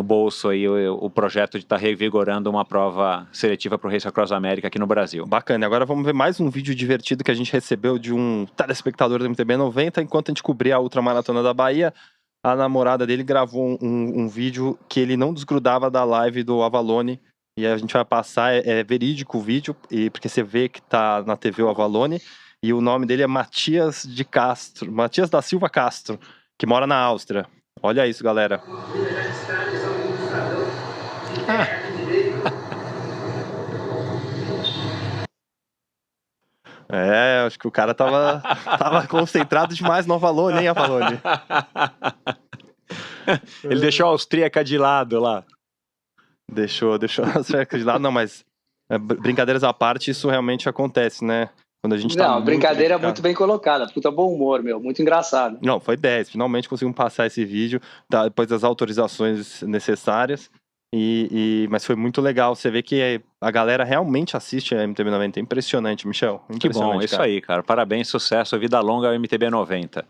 bolso aí, o projeto de estar revigorando uma prova seletiva para o Race Across America aqui no Brasil. Bacana. Agora vamos ver mais um vídeo divertido que a gente recebeu de um telespectador do MTB 90, enquanto a gente cobria a Ultramaratona da Bahia. A namorada dele gravou um vídeo que ele não desgrudava da live do Avalone. E a gente vai passar, é verídico o vídeo, porque você vê que tá na TV o Avalone. E o nome dele é Matias da Silva Castro, que mora na Áustria. Olha isso, galera. Acho que o cara tava concentrado demais no Avalone, hein, Avalone? Ele deixou a austríaca de lado lá. Deixou a austríaca de lado, não, mas brincadeiras à parte, isso realmente acontece, né? Quando a gente brincadeira muito bem colocada, puta bom humor, meu, muito engraçado. Não, foi 10, finalmente conseguimos passar esse vídeo, depois das autorizações necessárias. Mas foi muito legal, você vê que a galera realmente assiste a MTB 90, é impressionante, Michel. Que bom, isso aí, cara, parabéns, sucesso, vida longa ao MTB 90.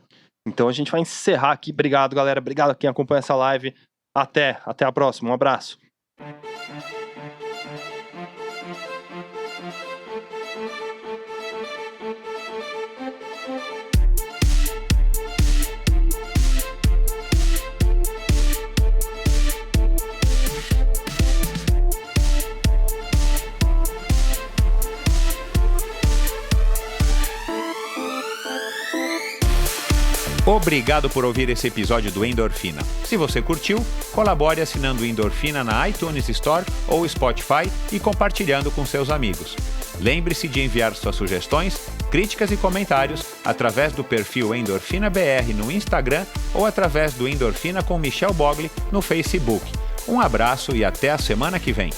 Então a gente vai encerrar aqui, obrigado galera, obrigado a quem acompanha essa live, até a próxima, um abraço. Obrigado por ouvir esse episódio do Endorfina. Se você curtiu, colabore assinando o Endorfina na iTunes Store ou Spotify e compartilhando com seus amigos. Lembre-se de enviar suas sugestões, críticas e comentários através do perfil Endorfina BR no Instagram ou através do Endorfina com Michel Bogli no Facebook. Um abraço e até a semana que vem.